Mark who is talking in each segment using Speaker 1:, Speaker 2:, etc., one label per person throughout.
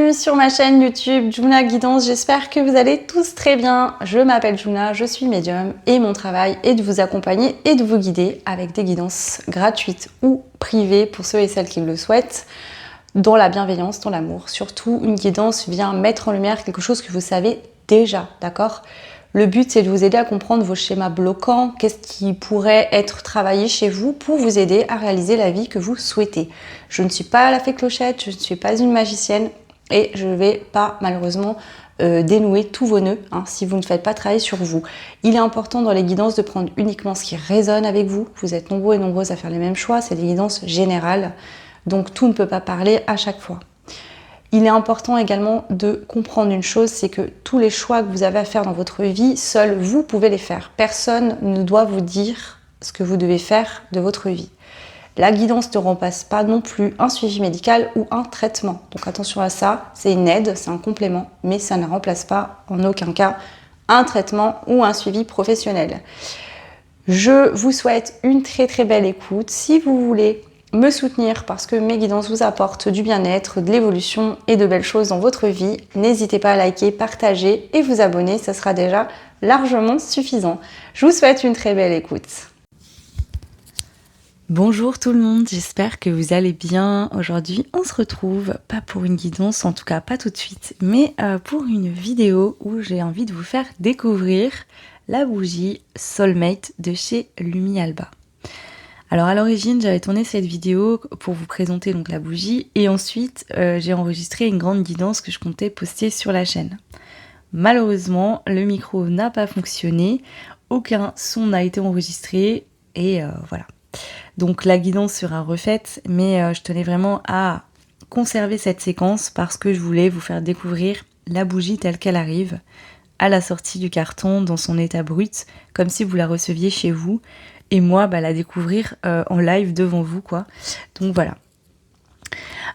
Speaker 1: bienvenue sur ma chaîne YouTube Juna Guidance, j'espère que vous allez tous très bien. Je m'appelle Juna, je suis médium et mon travail est de vous accompagner et de vous guider avec des guidances gratuites ou privées pour ceux et celles qui le souhaitent, dans la bienveillance, dans l'amour. Surtout, une guidance vient mettre en lumière quelque chose que vous savez déjà, d'accord ? Le but, c'est de vous aider à comprendre vos schémas bloquants, qu'est-ce qui pourrait être travaillé chez vous pour vous aider à réaliser la vie que vous souhaitez. Je ne suis pas la fée clochette, je ne suis pas une magicienne et je ne vais pas malheureusement dénouer tous vos nœuds si vous ne faites pas travailler sur vous. Il est important dans les guidances de prendre uniquement ce qui résonne avec vous. Vous êtes nombreux et nombreuses à faire les mêmes choix, c'est des guidances générales, donc tout ne peut pas parler à chaque fois. Il est important également de comprendre une chose, c'est que tous les choix que vous avez à faire dans votre vie, seuls vous pouvez les faire. Personne ne doit vous dire ce que vous devez faire de votre vie. La guidance ne remplace pas non plus un suivi médical ou un traitement. Donc attention à ça, c'est une aide, c'est un complément, mais ça ne remplace pas en aucun cas un traitement ou un suivi professionnel. Je vous souhaite une très très belle écoute. Si vous voulez me soutenir parce que mes guidances vous apportent du bien-être, de l'évolution et de belles choses dans votre vie, n'hésitez pas à liker, partager et vous abonner, ça sera déjà largement suffisant. Je vous souhaite une très belle écoute. Bonjour tout le monde, j'espère que vous allez bien. Aujourd'hui, on se retrouve, pas pour une guidance, en tout cas pas tout de suite, mais pour une vidéo où j'ai envie de vous faire découvrir la bougie Soulmate de chez Lumi Alba. Alors à l'origine, j'avais tourné cette vidéo pour vous présenter donc la bougie et ensuite j'ai enregistré une grande guidance que je comptais poster sur la chaîne. Malheureusement, le micro n'a pas fonctionné, aucun son n'a été enregistré et voilà. Donc la guidance sera refaite, mais je tenais vraiment à conserver cette séquence parce que je voulais vous faire découvrir la bougie telle qu'elle arrive à la sortie du carton dans son état brut, comme si vous la receviez chez vous. Et moi, la découvrir en live devant vous, quoi. Donc voilà.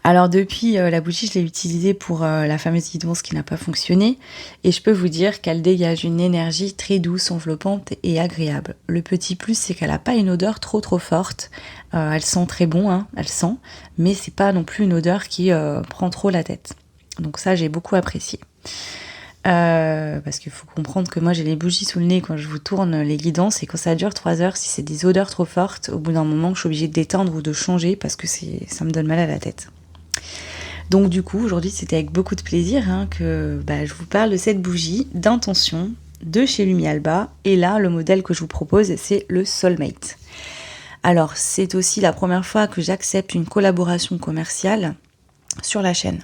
Speaker 1: Alors depuis, la bougie, je l'ai utilisée pour la fameuse guidance qui n'a pas fonctionné. Et je peux vous dire qu'elle dégage une énergie très douce, enveloppante et agréable. Le petit plus, c'est qu'elle n'a pas une odeur trop forte. Elle sent très bon, elle sent. Mais c'est pas non plus une odeur qui prend trop la tête. Donc ça, j'ai beaucoup apprécié. Parce qu'il faut comprendre que moi j'ai les bougies sous le nez quand je vous tourne les guidances et quand ça dure 3 heures, si c'est des odeurs trop fortes, au bout d'un moment je suis obligée d'éteindre ou de changer parce que ça me donne mal à la tête. Donc du coup aujourd'hui c'était avec beaucoup de plaisir que je vous parle de cette bougie d'intention de chez Lumi Alba et là le modèle que je vous propose c'est le Soulmate. Alors c'est aussi la première fois que j'accepte une collaboration commerciale sur la chaîne.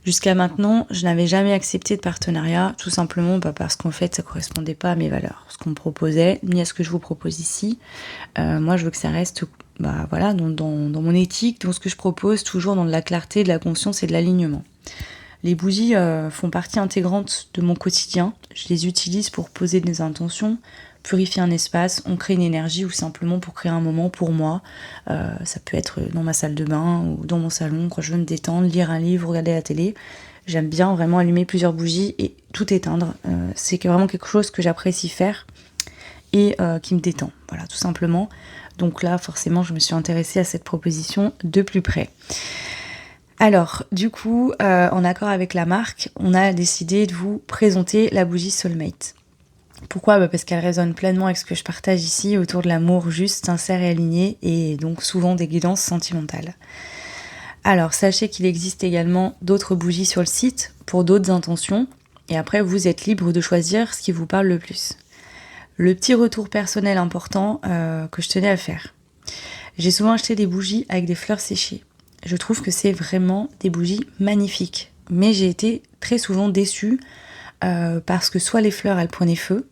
Speaker 1: Jusqu'à maintenant, je n'avais jamais accepté de partenariat, tout simplement parce qu'en fait, ça ne correspondait pas à mes valeurs. Ce qu'on me proposait, ni à ce que je vous propose ici. Moi, je veux que ça reste dans mon éthique, dans ce que je propose, toujours dans de la clarté, de la conscience et de l'alignement. Les bougies font partie intégrante de mon quotidien. Je les utilise pour poser des intentions, purifier un espace, on crée une énergie ou simplement pour créer un moment pour moi. Ça peut être dans ma salle de bain ou dans mon salon quand je veux me détendre, lire un livre, regarder la télé. J'aime bien vraiment allumer plusieurs bougies et tout éteindre. C'est vraiment quelque chose que j'apprécie faire et qui me détend. Voilà, tout simplement. Donc là, forcément, je me suis intéressée à cette proposition de plus près. Alors, du coup, en accord avec la marque, on a décidé de vous présenter la bougie Soulmate. Pourquoi ? Parce qu'elle résonne pleinement avec ce que je partage ici autour de l'amour juste, sincère et aligné et donc souvent des guidances sentimentales. Alors sachez qu'il existe également d'autres bougies sur le site pour d'autres intentions et après vous êtes libre de choisir ce qui vous parle le plus. Le petit retour personnel important que je tenais à faire. J'ai souvent acheté des bougies avec des fleurs séchées. Je trouve que c'est vraiment des bougies magnifiques mais j'ai été très souvent déçue parce que soit les fleurs elles prenaient feu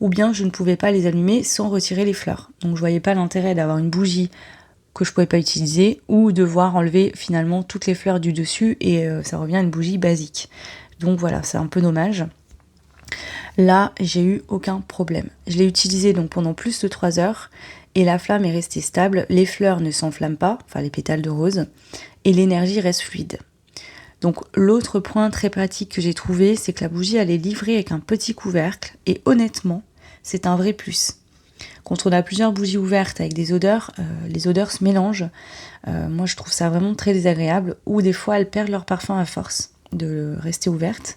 Speaker 1: ou bien je ne pouvais pas les allumer sans retirer les fleurs. Donc je voyais pas l'intérêt d'avoir une bougie que je pouvais pas utiliser ou devoir enlever finalement toutes les fleurs du dessus et ça revient à une bougie basique. Donc voilà, c'est un peu dommage. Là, j'ai eu aucun problème. Je l'ai utilisé donc pendant plus de 3 heures et la flamme est restée stable, les fleurs ne s'enflamment pas, enfin les pétales de rose, et l'énergie reste fluide. Donc l'autre point très pratique que j'ai trouvé, c'est que la bougie elle est livrée avec un petit couvercle et honnêtement, c'est un vrai plus. Quand on a plusieurs bougies ouvertes avec des odeurs, les odeurs se mélangent. Moi, je trouve ça vraiment très désagréable. Ou des fois, elles perdent leur parfum à force de rester ouvertes.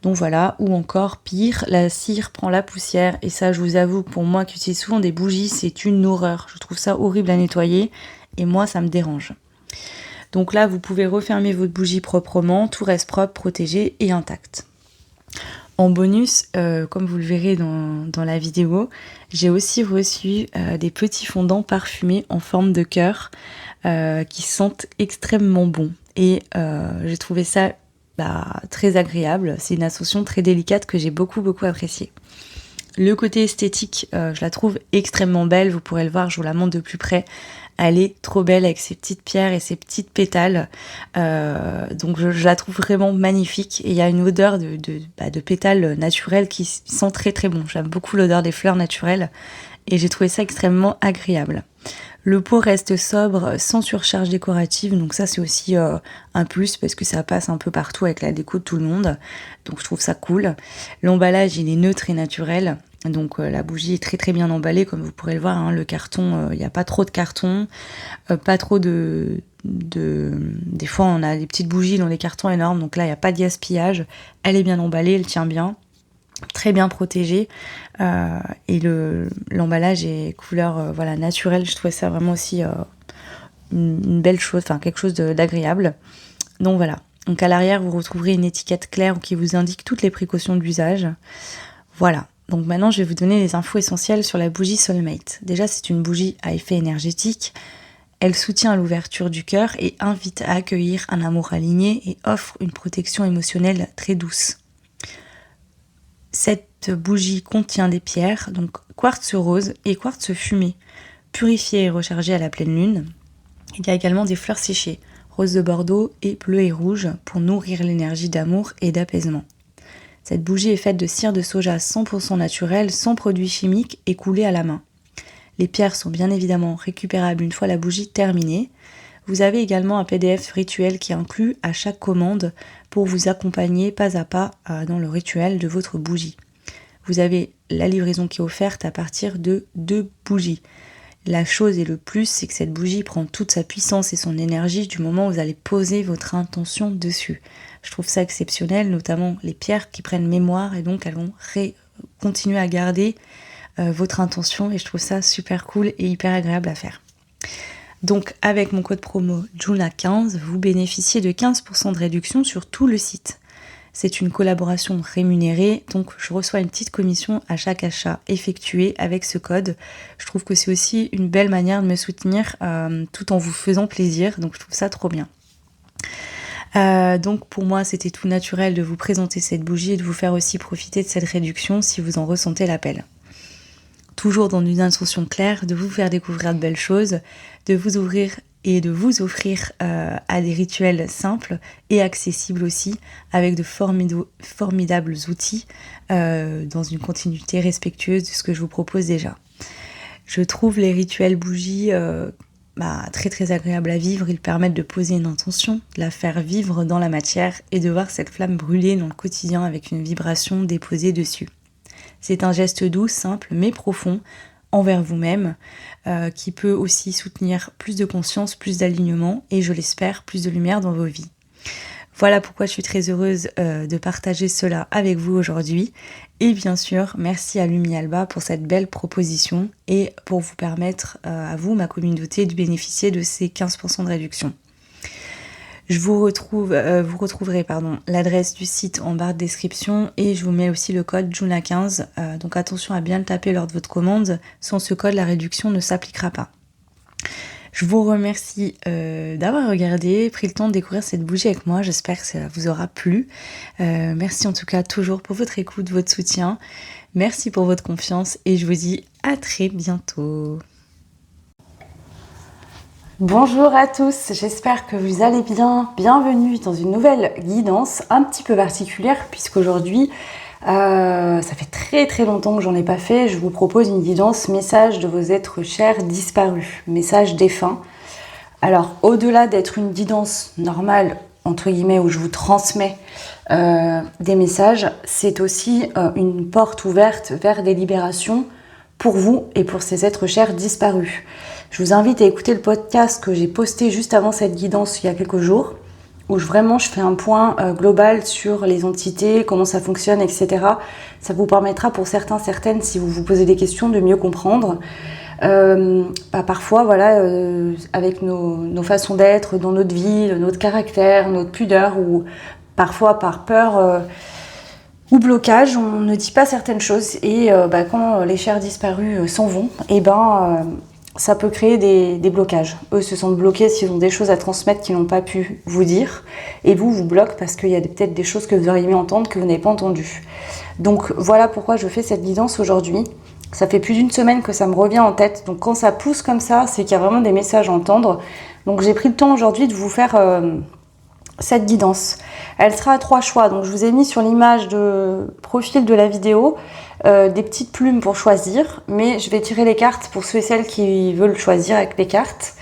Speaker 1: Donc voilà, ou encore pire, la cire prend la poussière. Et ça, je vous avoue, pour moi qui utilise souvent des bougies, c'est une horreur. Je trouve ça horrible à nettoyer. Et moi, ça me dérange. Donc là, vous pouvez refermer votre bougie proprement. Tout reste propre, protégé et intact. En bonus, comme vous le verrez dans la vidéo, j'ai aussi reçu des petits fondants parfumés en forme de cœur qui sentent extrêmement bon. Et j'ai trouvé ça très agréable. C'est une association très délicate que j'ai beaucoup appréciée. Le côté esthétique, je la trouve extrêmement belle. Vous pourrez le voir, je vous la montre de plus près. Elle est trop belle avec ses petites pierres et ses petites pétales. Donc je la trouve vraiment magnifique. Et il y a une odeur de pétales naturels qui sent très très bon. J'aime beaucoup l'odeur des fleurs naturelles. Et j'ai trouvé ça extrêmement agréable. Le pot reste sobre, sans surcharge décorative. Donc ça c'est aussi un plus parce que ça passe un peu partout avec la déco de tout le monde. Donc je trouve ça cool. L'emballage il est neutre et naturel. Donc la bougie est très très bien emballée comme vous pourrez le voir, hein, le carton, il n'y a pas trop de carton, pas trop de... Des fois on a des petites bougies dans les cartons énormes, donc là il n'y a pas de gaspillage, elle est bien emballée, elle tient bien, très bien protégée et l'emballage est couleur naturelle, je trouvais ça vraiment aussi une belle chose, enfin quelque chose d'agréable. Donc voilà, donc à l'arrière vous retrouverez une étiquette claire qui vous indique toutes les précautions d'usage. Voilà. Donc maintenant, je vais vous donner les infos essentielles sur la bougie Soulmate. Déjà, c'est une bougie à effet énergétique. Elle soutient l'ouverture du cœur et invite à accueillir un amour aligné et offre une protection émotionnelle très douce. Cette bougie contient des pierres, donc quartz rose et quartz fumé, purifiées et rechargées à la pleine lune. Il y a également des fleurs séchées, rose de Bordeaux et bleu et rouge, pour nourrir l'énergie d'amour et d'apaisement. Cette bougie est faite de cire de soja 100% naturelle, sans produits chimiques et coulée à la main. Les pierres sont bien évidemment récupérables une fois la bougie terminée. Vous avez également un PDF rituel qui inclut à chaque commande pour vous accompagner pas à pas dans le rituel de votre bougie. Vous avez la livraison qui est offerte à partir de 2 bougies. La chose et le plus, c'est que cette bougie prend toute sa puissance et son énergie du moment où vous allez poser votre intention dessus. Je trouve ça exceptionnel, notamment les pierres qui prennent mémoire et donc elles vont continuer à garder votre intention et je trouve ça super cool et hyper agréable à faire. Donc avec mon code promo JUNA15, vous bénéficiez de 15% de réduction sur tout le site. C'est une collaboration rémunérée, donc je reçois une petite commission à chaque achat effectué avec ce code. Je trouve que c'est aussi une belle manière de me soutenir tout en vous faisant plaisir, donc je trouve ça trop bien. Donc pour moi c'était tout naturel de vous présenter cette bougie et de vous faire aussi profiter de cette réduction si vous en ressentez l'appel. Toujours dans une intention claire de vous faire découvrir de belles choses, de vous ouvrir et de vous offrir à des rituels simples et accessibles aussi, avec de formidables outils dans une continuité respectueuse de ce que je vous propose déjà. Je trouve les rituels bougies très très agréables à vivre. Ils permettent de poser une intention, de la faire vivre dans la matière et de voir cette flamme brûler dans le quotidien avec une vibration déposée dessus. C'est un geste doux, simple mais profond envers vous-même qui peut aussi soutenir plus de conscience, plus d'alignement et je l'espère plus de lumière dans vos vies. Voilà pourquoi je suis très heureuse de partager cela avec vous aujourd'hui. Et bien sûr, merci à Lumi Alba pour cette belle proposition et pour vous permettre à vous, ma communauté, de bénéficier de ces 15% de réduction. Vous retrouverez l'adresse du site en barre de description et je vous mets aussi le code JUNA15. Donc attention à bien le taper lors de votre commande. Sans ce code, la réduction ne s'appliquera pas. Je vous remercie d'avoir regardé, pris le temps de découvrir cette bougie avec moi. J'espère que ça vous aura plu. Merci en tout cas toujours pour votre écoute, votre soutien. Merci pour votre confiance et je vous dis à très bientôt. Bonjour à tous, j'espère que vous allez bien. Bienvenue dans une nouvelle guidance un petit peu particulière puisqu'aujourd'hui, ça fait très très longtemps que j'en ai pas fait. Je vous propose une guidance message de vos êtres chers disparus, message défunt. Alors au-delà d'être une guidance normale, entre guillemets, où je vous transmets des messages, c'est aussi une porte ouverte vers des libérations pour vous et pour ces êtres chers disparus. Je vous invite à écouter le podcast que j'ai posté juste avant cette guidance il y a quelques jours, où je fais un point global sur les entités, comment ça fonctionne, etc. Ça vous permettra pour certaines, si vous vous posez des questions, de mieux comprendre. Parfois, voilà, avec nos façons d'être dans notre vie, notre caractère, notre pudeur, ou parfois par peur ou blocage, on ne dit pas certaines choses. Et quand les chers disparus s'en vont, ça peut créer des blocages. Eux se sentent bloqués s'ils ont des choses à transmettre qu'ils n'ont pas pu vous dire. Et vous bloquez parce qu'il y a peut-être des choses que vous auriez aimé entendre que vous n'avez pas entendues. Donc voilà pourquoi je fais cette guidance aujourd'hui. Ça fait plus d'une semaine que ça me revient en tête. Donc quand ça pousse comme ça, c'est qu'il y a vraiment des messages à entendre. Donc j'ai pris le temps aujourd'hui de vous faire cette guidance. Elle sera à 3 choix. Donc je vous ai mis sur l'image de profil de la vidéo des petites plumes pour choisir, mais je vais tirer les cartes pour ceux et celles qui veulent choisir avec les cartes.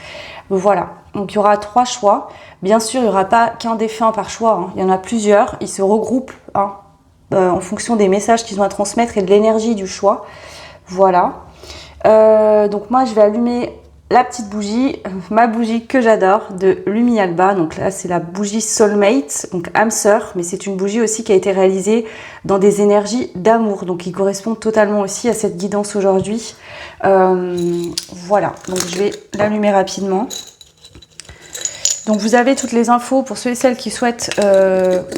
Speaker 1: Voilà, donc il y aura 3 choix. Bien sûr, il n'y aura pas qu'un défunt par choix, hein. Il y en a plusieurs, ils se regroupent en fonction des messages qu'ils ont à transmettre et de l'énergie du choix. Voilà. Donc moi, je vais allumer la petite bougie, ma bougie que j'adore, de Lumi Alba. Donc là, c'est la bougie Soulmate, donc âme sœur, mais c'est une bougie aussi qui a été réalisée dans des énergies d'amour, donc qui correspond totalement aussi à cette guidance aujourd'hui. Voilà, donc je vais l'allumer rapidement. Donc vous avez toutes les infos pour ceux et celles qui souhaitent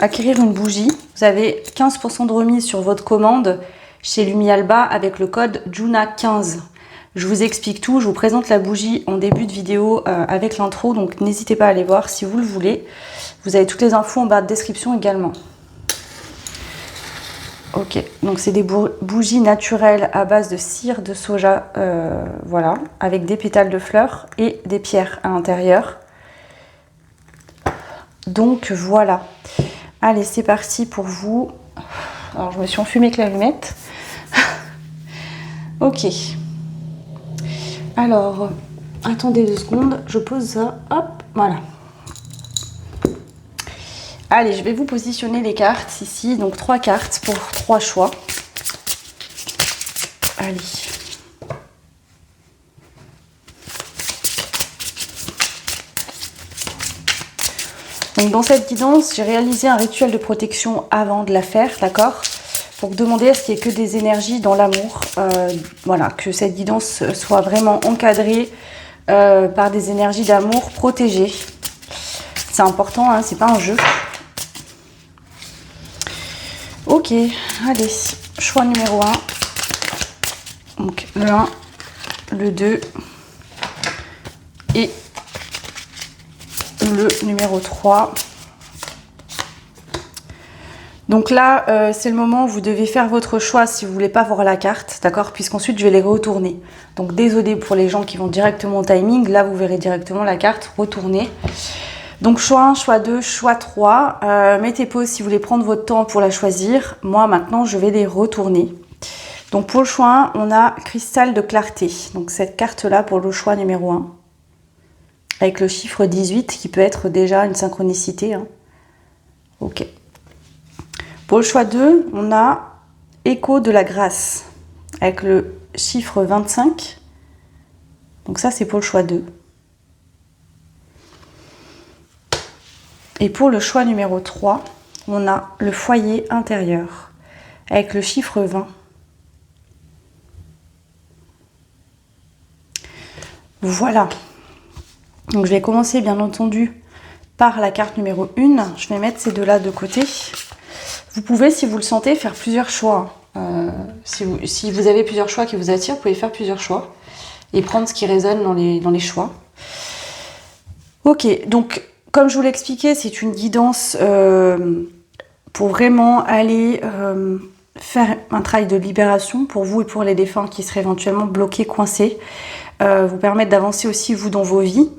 Speaker 1: acquérir une bougie. Vous avez 15% de remise sur votre commande chez Lumi Alba avec le code JUNA15. Je vous explique tout, je vous présente la bougie en début de vidéo avec l'intro, donc n'hésitez pas à aller voir si vous le voulez. Vous avez toutes les infos en barre de description également. Ok, donc c'est des bougies naturelles à base de cire de soja, voilà, avec des pétales de fleurs et des pierres à l'intérieur. Donc voilà. Allez, c'est parti pour vous. Alors je me suis enfumée avec l'allumette. Ok. Alors, attendez 2 secondes, je pose ça, hop, voilà. Allez, je vais vous positionner les cartes ici, donc 3 cartes pour 3 choix. Allez. Donc dans cette guidance, j'ai réalisé un rituel de protection avant de la faire, d'accord ? Pour demander à ce qu'il n'y ait que des énergies dans l'amour, voilà, que cette guidance soit vraiment encadrée par des énergies d'amour protégées. C'est important, hein, c'est pas un jeu. Ok, allez, choix numéro 1. Donc le 1, le 2 et le numéro 3. Donc là, c'est le moment où vous devez faire votre choix si vous voulez pas voir la carte, d'accord ? Puisqu'ensuite, je vais les retourner. Donc désolé pour les gens qui vont directement au timing. Là, vous verrez directement la carte retournée. Donc choix 1, choix 2, choix 3. Mettez pause si vous voulez prendre votre temps pour la choisir. Moi, maintenant, je vais les retourner. Donc pour le choix 1, on a cristal de clarté. Donc cette carte-là pour le choix numéro 1. Avec le chiffre 18 qui peut être déjà une synchronicité. Hein. Ok. Pour le choix 2, on a écho de la grâce avec le chiffre 25. Donc ça, c'est pour le choix 2. Et pour le choix numéro 3, on a le foyer intérieur avec le chiffre 20. Voilà. Donc je vais commencer bien entendu par la carte numéro 1. Je vais mettre ces deux-là de côté. Vous pouvez, si vous le sentez, faire plusieurs choix. Si vous avez plusieurs choix qui vous attirent, vous pouvez faire plusieurs choix et prendre ce qui résonne dans les choix. Ok, donc comme je vous l'ai expliqué, c'est une guidance pour vraiment aller faire un travail de libération pour vous et pour les défunts qui seraient éventuellement bloqués, coincés. Vous permettre d'avancer aussi vous dans vos vies.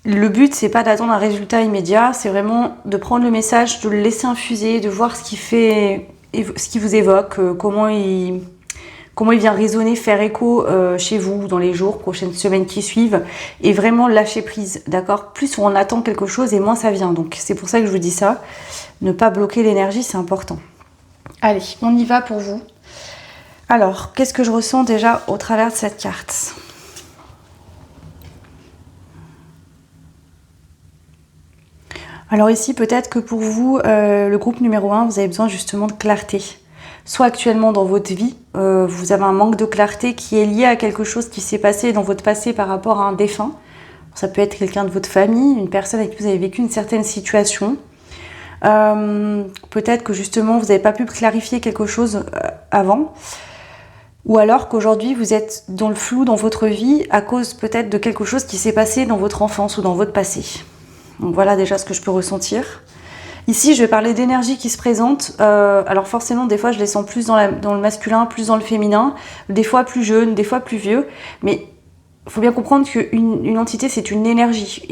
Speaker 1: Le but, c'est pas d'attendre un résultat immédiat, c'est vraiment de prendre le message, de le laisser infuser, de voir ce qui vous évoque, comment il vient résonner, faire écho chez vous dans les jours, prochaines semaines qui suivent, et vraiment lâcher prise, d'accord ? Plus on attend quelque chose et moins ça vient. Donc c'est pour ça que je vous dis ça. Ne pas bloquer l'énergie, c'est important. Allez, on y va pour vous. Alors, qu'est-ce que je ressens déjà au travers de cette carte? Alors ici, peut-être que pour vous, le groupe numéro 1, vous avez besoin justement de clarté. Soit actuellement dans votre vie, vous avez un manque de clarté qui est lié à quelque chose qui s'est passé dans votre passé par rapport à un défunt. Ça peut être quelqu'un de votre famille, une personne avec qui vous avez vécu une certaine situation. Peut-être que justement, vous n'avez pas pu clarifier quelque chose avant. Ou alors qu'aujourd'hui, vous êtes dans le flou dans votre vie à cause peut-être de quelque chose qui s'est passé dans votre enfance ou dans votre passé. Donc voilà déjà ce que je peux ressentir. Ici, je vais parler d'énergie qui se présente. Alors forcément, des fois, je les sens plus dans le masculin, plus dans le féminin. Des fois plus jeune, des fois plus vieux. Mais il faut bien comprendre qu'une entité, c'est une énergie.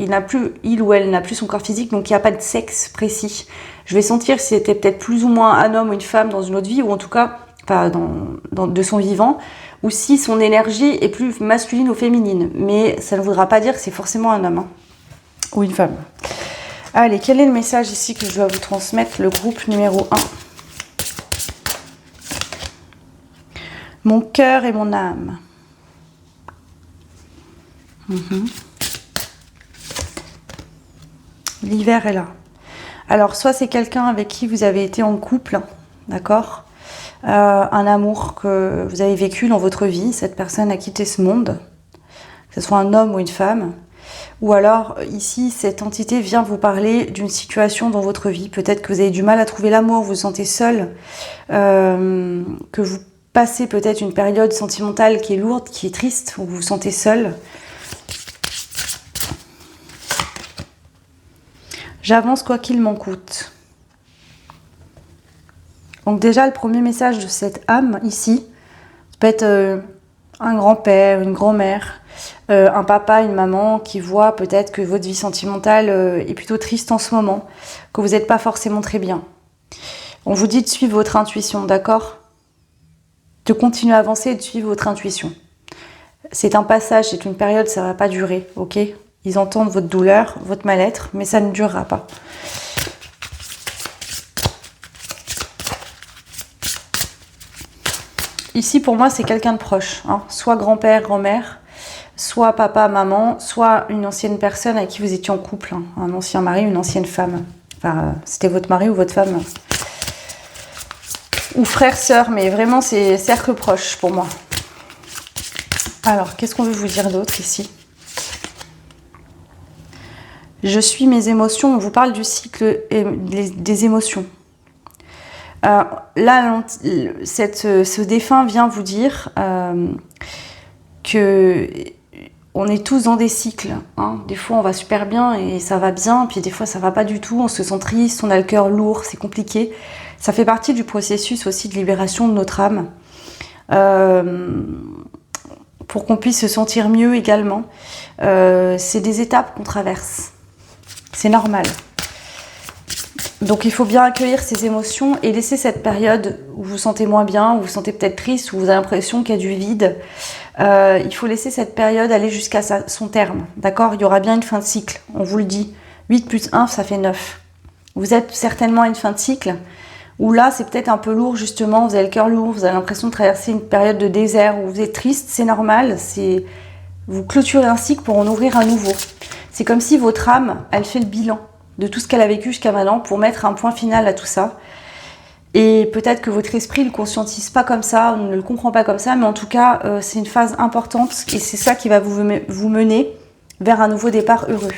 Speaker 1: Il ou elle n'a plus son corps physique, donc il n'y a pas de sexe précis. Je vais sentir si c'était peut-être plus ou moins un homme ou une femme dans une autre vie, ou en tout cas de son vivant, ou si son énergie est plus masculine ou féminine. Mais ça ne voudra pas dire que c'est forcément un homme ou une femme. Allez, quel est le message ici que je dois vous transmettre, le groupe numéro 1? Mon cœur et mon âme. L'hiver est là. Alors, soit c'est quelqu'un avec qui vous avez été en couple, d'accord, un amour que vous avez vécu dans votre vie, cette personne a quitté ce monde, que ce soit un homme ou une femme. Ou alors, ici, cette entité vient vous parler d'une situation dans votre vie. Peut-être que vous avez du mal à trouver l'amour, vous vous sentez seul, que vous passez peut-être une période sentimentale qui est lourde, qui est triste, où vous vous sentez seul. J'avance quoi qu'il m'en coûte. Donc déjà, le premier message de cette âme, ici, ça peut être un grand-père, une grand-mère, un papa, une maman qui voit peut-être que votre vie sentimentale est plutôt triste en ce moment, que vous n'êtes pas forcément très bien. On vous dit de suivre votre intuition, d'accord? De continuer à avancer et de suivre votre intuition. C'est un passage, c'est une période, ça ne va pas durer, ok? Ils entendent votre douleur, votre mal-être, mais ça ne durera pas. Ici, pour moi, c'est quelqu'un de proche, hein. Soit grand-père, grand-mère, soit papa, maman, soit une ancienne personne avec qui vous étiez en couple, hein. Un ancien mari, une ancienne femme. Enfin, c'était votre mari ou votre femme. Ou frère, sœur, mais vraiment, c'est cercle proche pour moi. Alors, qu'est-ce qu'on veut vous dire d'autre ici? Je suis mes émotions. On vous parle du cycle des émotions. Là, ce défunt vient vous dire que on est tous dans des cycles, hein. Des fois, on va super bien et ça va bien, puis des fois, ça va pas du tout. On se sent triste, on a le cœur lourd, c'est compliqué. Ça fait partie du processus aussi de libération de notre âme, pour qu'on puisse se sentir mieux également. C'est des étapes qu'on traverse. C'est normal. Donc il faut bien accueillir ces émotions et laisser cette période où vous vous sentez moins bien, où vous vous sentez peut-être triste, où vous avez l'impression qu'il y a du vide. Il faut laisser cette période aller jusqu'à son terme. D'accord? Il y aura bien une fin de cycle, on vous le dit. 8 plus 1, ça fait 9. Vous êtes certainement à une fin de cycle où là, c'est peut-être un peu lourd justement, vous avez le cœur lourd, vous avez l'impression de traverser une période de désert où vous êtes triste, c'est normal. Vous clôturez un cycle pour en ouvrir un nouveau. C'est comme si votre âme, elle fait le bilan de tout ce qu'elle a vécu jusqu'à maintenant pour mettre un point final à tout ça. Et peut-être que votre esprit ne le conscientise pas comme ça, ne le comprend pas comme ça, mais en tout cas, c'est une phase importante et c'est ça qui va vous mener vers un nouveau départ heureux.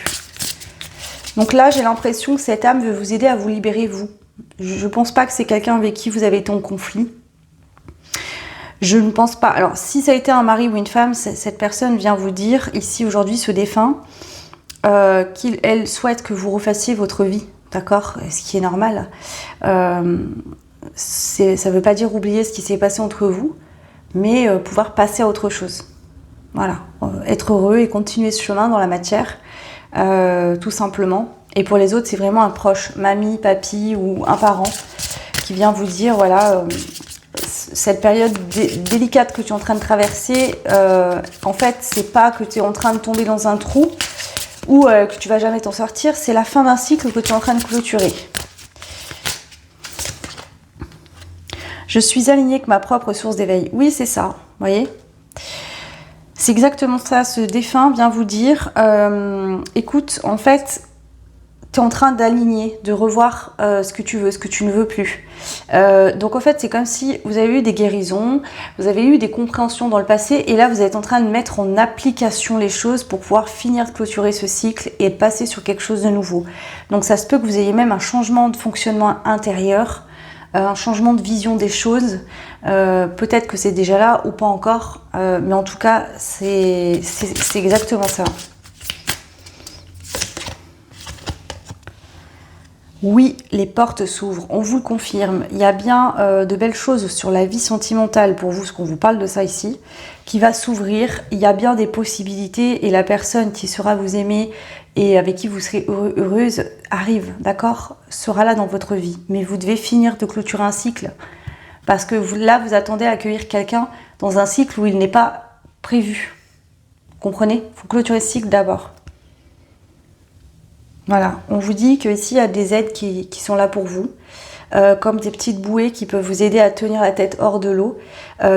Speaker 1: Donc là, j'ai l'impression que cette âme veut vous aider à vous libérer, vous. Je ne pense pas que c'est quelqu'un avec qui vous avez été en conflit. Je ne pense pas. Alors, si ça a été un mari ou une femme, cette personne vient vous dire, ici, aujourd'hui, ce défunt, qu'elle souhaite que vous refassiez votre vie, d'accord? Ce qui est normal. Ça ne veut pas dire oublier ce qui s'est passé entre vous, mais pouvoir passer à autre chose. Voilà, être heureux et continuer ce chemin dans la matière, tout simplement. Et pour les autres, c'est vraiment un proche, mamie, papy ou un parent qui vient vous dire, voilà, cette période délicate que tu es en train de traverser, en fait, c'est pas que tu es en train de tomber dans un trou ou que tu vas jamais t'en sortir, c'est la fin d'un cycle que tu es en train de clôturer. Je suis alignée avec ma propre source d'éveil. Oui, c'est ça, vous voyez. C'est exactement ça, ce défunt vient vous dire, écoute, en fait, tu es en train d'aligner, de revoir ce que tu veux, ce que tu ne veux plus. Donc en fait, c'est comme si vous avez eu des guérisons, vous avez eu des compréhensions dans le passé, et là, vous êtes en train de mettre en application les choses pour pouvoir finir de clôturer ce cycle et passer sur quelque chose de nouveau. Donc ça se peut que vous ayez même un changement de fonctionnement intérieur, un changement de vision des choses. Peut-être que c'est déjà là ou pas encore, mais en tout cas, c'est exactement ça. Oui, les portes s'ouvrent, on vous le confirme. Il y a bien de belles choses sur la vie sentimentale pour vous, parce qu'on vous parle de ça ici, qui va s'ouvrir. Il y a bien des possibilités et la personne qui sera vous aimer et avec qui vous serez heureuse arrive, d'accord, sera là dans votre vie. Mais vous devez finir de clôturer un cycle parce que là, vous attendez à accueillir quelqu'un dans un cycle où il n'est pas prévu. Vous comprenez? Il faut clôturer ce cycle d'abord. Voilà, on vous dit qu'ici, il y a des aides qui sont là pour vous, comme des petites bouées qui peuvent vous aider à tenir la tête hors de l'eau.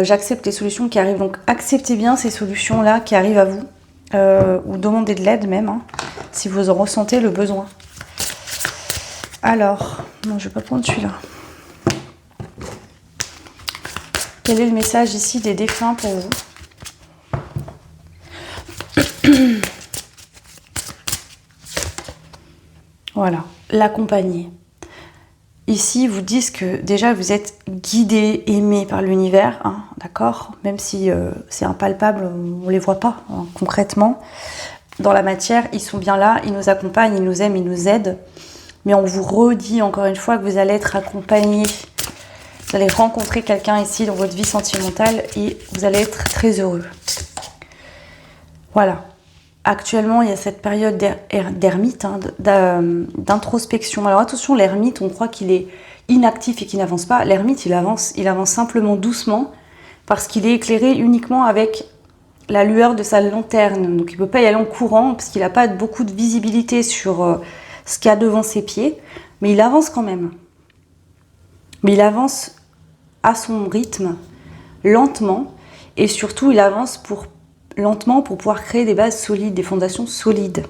Speaker 1: J'accepte les solutions qui arrivent, donc acceptez bien ces solutions-là qui arrivent à vous, ou demandez de l'aide même, hein, si vous en ressentez le besoin. Alors, non, je ne vais pas prendre celui-là. Quel est le message ici des défunts pour vous? Voilà, l'accompagner. Ici, ils vous disent que déjà vous êtes guidé, aimé par l'univers, hein, d'accord? Même si c'est impalpable, on ne les voit pas hein, concrètement. Dans la matière, ils sont bien là, ils nous accompagnent, ils nous aiment, ils nous aident. Mais on vous redit encore une fois que vous allez être accompagné. Vous allez rencontrer quelqu'un ici dans votre vie sentimentale et vous allez être très heureux. Voilà. Actuellement, il y a cette période d'ermite, hein, d'introspection. Alors attention, l'ermite, on croit qu'il est inactif et qu'il n'avance pas. L'ermite, il avance simplement doucement parce qu'il est éclairé uniquement avec la lueur de sa lanterne. Donc il ne peut pas y aller en courant parce qu'il n'a pas beaucoup de visibilité sur ce qu'il y a devant ses pieds. Mais il avance quand même. Mais il avance à son rythme, lentement. Et surtout, il avance lentement pour pouvoir créer des bases solides, des fondations solides.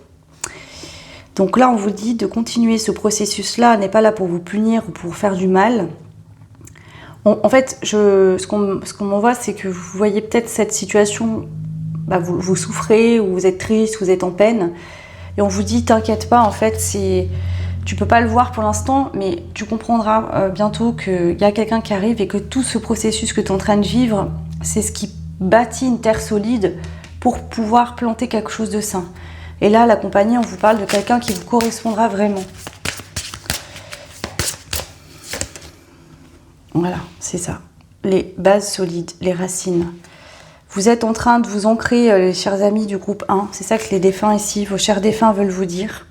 Speaker 1: Donc là, on vous dit de continuer ce processus-là, n'est pas là pour vous punir ou pour vous faire du mal. En fait, ce qu'on m'envoie, c'est que vous voyez peut-être cette situation, bah, vous souffrez, ou vous êtes triste, vous êtes en peine, et on vous dit, t'inquiète pas, en fait, tu peux pas le voir pour l'instant, mais tu comprendras bientôt qu'il y a quelqu'un qui arrive et que tout ce processus que tu es en train de vivre, c'est ce qui bâtit une terre solide pour pouvoir planter quelque chose de sain. Et là, la compagnie, on vous parle de quelqu'un qui vous correspondra vraiment. Voilà, c'est ça. Les bases solides, les racines. Vous êtes en train de vous ancrer, les chers amis du groupe 1. C'est ça que les défunts ici, vos chers défunts veulent vous dire.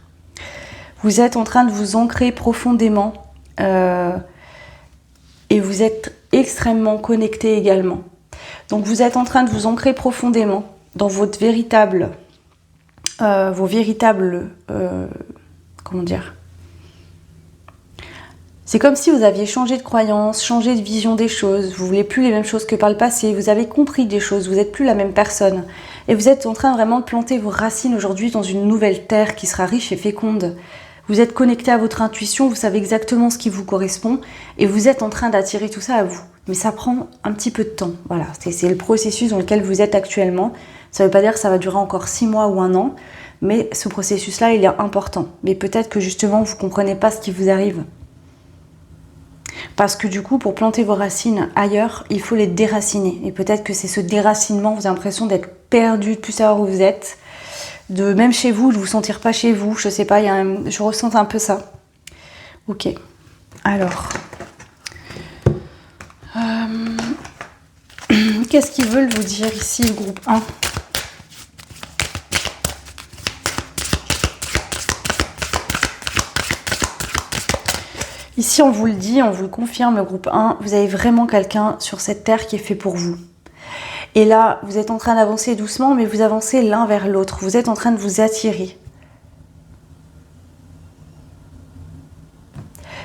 Speaker 1: Vous êtes en train de vous ancrer profondément et vous êtes extrêmement connectés également. Donc vous êtes en train de vous ancrer profondément dans votre véritable, comment dire, c'est comme si vous aviez changé de croyance, changé de vision des choses, vous voulez plus les mêmes choses que par le passé, vous avez compris des choses, vous n'êtes plus la même personne. Et vous êtes en train vraiment de planter vos racines aujourd'hui dans une nouvelle terre qui sera riche et féconde. Vous êtes connecté à votre intuition, vous savez exactement ce qui vous correspond et vous êtes en train d'attirer tout ça à vous. Mais ça prend un petit peu de temps. Voilà, c'est le processus dans lequel vous êtes actuellement. Ça ne veut pas dire que ça va durer encore 6 mois ou 1 an, mais ce processus-là, il est important. Mais peut-être que justement, vous ne comprenez pas ce qui vous arrive. Parce que du coup, pour planter vos racines ailleurs, il faut les déraciner. Et peut-être que c'est ce déracinement, vous avez l'impression d'être perdu, de ne plus savoir où vous êtes. De même chez vous, de vous sentir pas chez vous, je sais pas, je ressens un peu ça. Ok, alors, qu'est-ce qu'ils veulent vous dire ici, le groupe 1? Ici, on vous le dit, on vous le confirme, le groupe 1, vous avez vraiment quelqu'un sur cette terre qui est fait pour vous. Et là, vous êtes en train d'avancer doucement, mais vous avancez l'un vers l'autre. Vous êtes en train de vous attirer.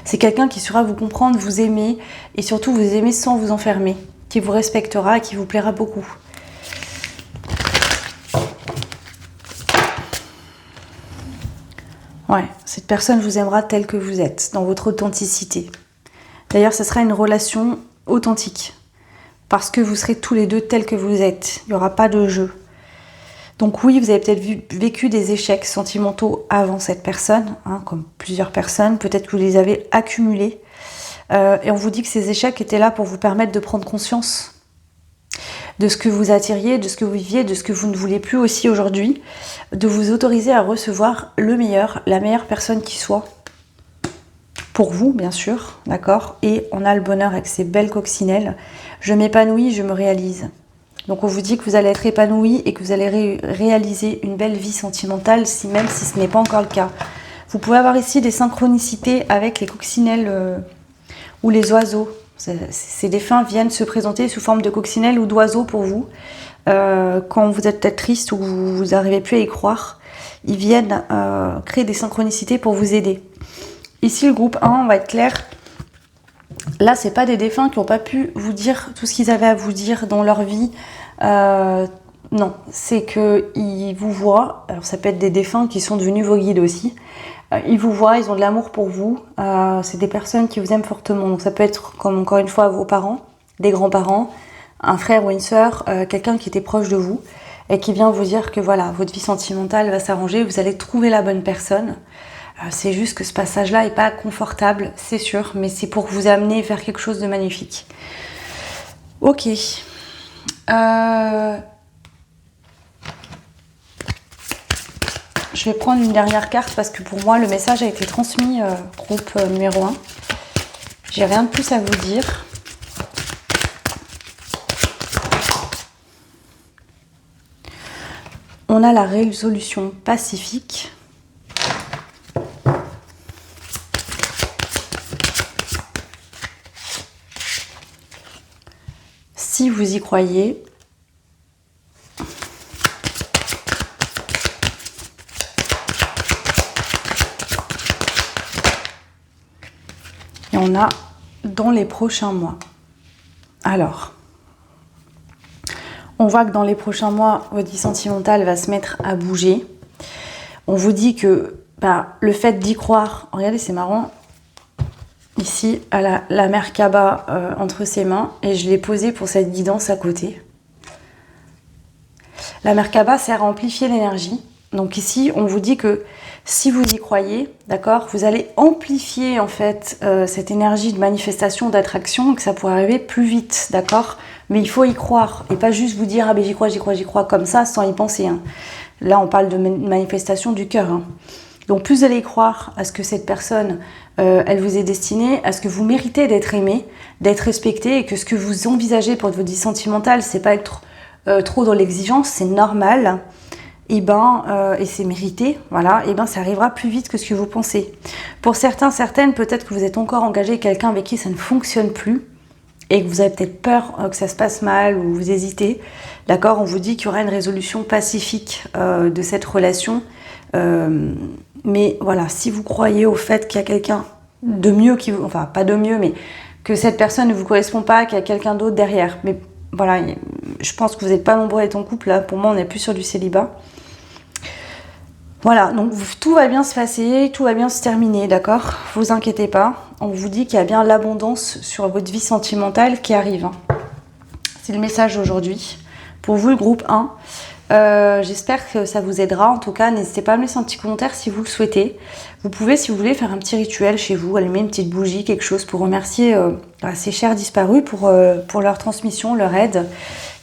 Speaker 1: C'est quelqu'un qui saura vous comprendre, vous aimer et surtout vous aimer sans vous enfermer, qui vous respectera et qui vous plaira beaucoup. Ouais, cette personne vous aimera tel que vous êtes, dans votre authenticité. D'ailleurs, ce sera une relation authentique, parce que vous serez tous les deux tels que vous êtes. Il n'y aura pas de jeu. Donc oui, vous avez peut-être vécu des échecs sentimentaux avant cette personne, comme plusieurs personnes. Peut-être que vous les avez accumulés. Et on vous dit que ces échecs étaient là pour vous permettre de prendre conscience de ce que vous attiriez, de ce que vous viviez, de ce que vous ne voulez plus aussi aujourd'hui, de vous autoriser à recevoir le meilleur, la meilleure personne qui soit, pour vous bien sûr, d'accord. Et on a le bonheur avec ces belles coccinelles. Je m'épanouis, je me réalise. Donc on vous dit que vous allez être épanoui et que vous allez réaliser une belle vie sentimentale, même si ce n'est pas encore le cas. Vous pouvez avoir ici des synchronicités avec les coccinelles ou les oiseaux. Ces défunts viennent se présenter sous forme de coccinelles ou d'oiseaux pour vous. Quand vous êtes peut-être triste ou vous n'arrivez plus à y croire, ils viennent créer des synchronicités pour vous aider. Ici, le groupe 1, on va être clair. Là, c'est pas des défunts qui n'ont pas pu vous dire tout ce qu'ils avaient à vous dire dans leur vie. Non, c'est qu'ils vous voient. Alors, ça peut être des défunts qui sont devenus vos guides aussi. Ils vous voient, ils ont de l'amour pour vous. C'est des personnes qui vous aiment fortement. Donc ça peut être, comme encore une fois, vos parents, des grands-parents, un frère ou une sœur, quelqu'un qui était proche de vous et qui vient vous dire que voilà, votre vie sentimentale va s'arranger, vous allez trouver la bonne personne. C'est juste que ce passage-là n'est pas confortable, c'est sûr, mais c'est pour vous amener vers quelque chose de magnifique. Ok. Je vais prendre une dernière carte parce que pour moi, le message a été transmis, groupe numéro 1. J'ai rien de plus à vous dire. On a la résolution pacifique. Si vous y croyez, et on a dans les prochains mois. Alors, on voit que dans les prochains mois, votre vie sentimentale va se mettre à bouger. On vous dit que le fait d'y croire, regardez, c'est marrant, ici, à la Merkaba entre ses mains, et je l'ai posée pour cette guidance à côté. La Merkaba sert à amplifier l'énergie. Donc ici, on vous dit que si vous y croyez, d'accord, vous allez amplifier en fait cette énergie de manifestation, d'attraction, que ça pourrait arriver plus vite, d'accord. Mais il faut y croire et pas juste vous dire ah ben j'y crois comme ça sans y penser. Hein. Là, on parle de manifestation du cœur. Hein. Donc plus vous allez y croire à ce que cette personne, elle vous est destinée, à ce que vous méritez d'être aimé, d'être respecté et que ce que vous envisagez pour votre vie sentimentale, c'est pas être trop dans l'exigence, c'est normal. Et c'est mérité, voilà, et ça arrivera plus vite que ce que vous pensez. Pour certains, certaines, peut-être que vous êtes encore engagé avec quelqu'un avec qui ça ne fonctionne plus et que vous avez peut-être peur que ça se passe mal ou vous hésitez. D'accord, on vous dit qu'il y aura une résolution pacifique de cette relation. Mais voilà, si vous croyez au fait qu'il y a quelqu'un de mieux, enfin pas de mieux, mais que cette personne ne vous correspond pas, qu'il y a quelqu'un d'autre derrière. Mais voilà, je pense que vous n'êtes pas nombreux à être en couple, là, pour moi on n'est plus sur du célibat. Voilà, donc tout va bien se passer, tout va bien se terminer, d'accord ? Vous inquiétez pas, on vous dit qu'il y a bien l'abondance sur votre vie sentimentale qui arrive. Hein. C'est le message d'aujourd'hui. Pour vous, le groupe 1, j'espère que ça vous aidera. En tout cas, n'hésitez pas à me laisser un petit commentaire si vous le souhaitez. Vous pouvez, si vous voulez, faire un petit rituel chez vous, allumer une petite bougie, quelque chose pour remercier ces chers disparus pour leur transmission, leur aide.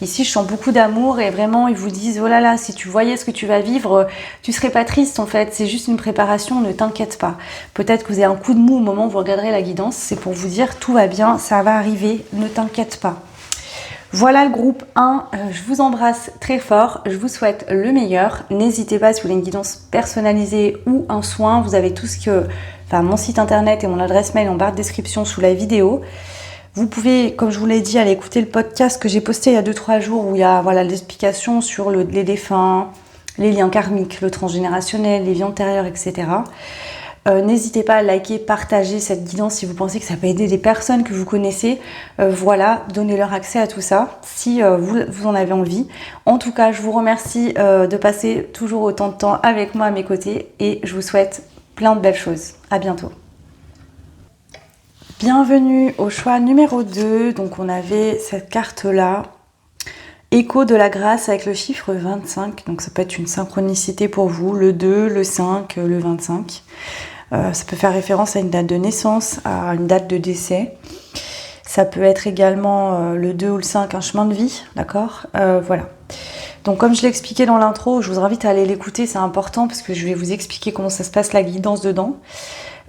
Speaker 1: Ici, je sens beaucoup d'amour et vraiment, ils vous disent « Oh là là, si tu voyais ce que tu vas vivre, tu serais pas triste en fait. C'est juste une préparation, ne t'inquiète pas. Peut-être que vous avez un coup de mou au moment où vous regarderez la guidance. C'est pour vous dire « Tout va bien, ça va arriver, ne t'inquiète pas. » Voilà le groupe 1, je vous embrasse très fort, je vous souhaite le meilleur. N'hésitez pas si vous voulez une guidance personnalisée ou un soin, vous avez tout mon site internet et mon adresse mail en barre de description sous la vidéo. Vous pouvez, comme je vous l'ai dit, aller écouter le podcast que j'ai posté il y a 2-3 jours où il y a l'explication sur les défunts, les liens karmiques, le transgénérationnel, les vies antérieures, etc. N'hésitez pas à liker, partager cette guidance si vous pensez que ça peut aider des personnes que vous connaissez. Voilà, donnez-leur accès à tout ça si vous en avez envie. En tout cas, je vous remercie de passer toujours autant de temps avec moi à mes côtés et je vous souhaite plein de belles choses. À bientôt. Bienvenue au choix numéro 2. Donc on avait cette carte-là. Écho de la grâce avec le chiffre 25. Donc ça peut être une synchronicité pour vous. Le 2, le 5, le 25. Ça peut faire référence à une date de naissance, à une date de décès. Ça peut être également le 2 ou le 5, un chemin de vie, d'accord. Voilà. Donc comme je l'ai expliqué dans l'intro, je vous invite à aller l'écouter, c'est important parce que je vais vous expliquer comment ça se passe, la guidance dedans.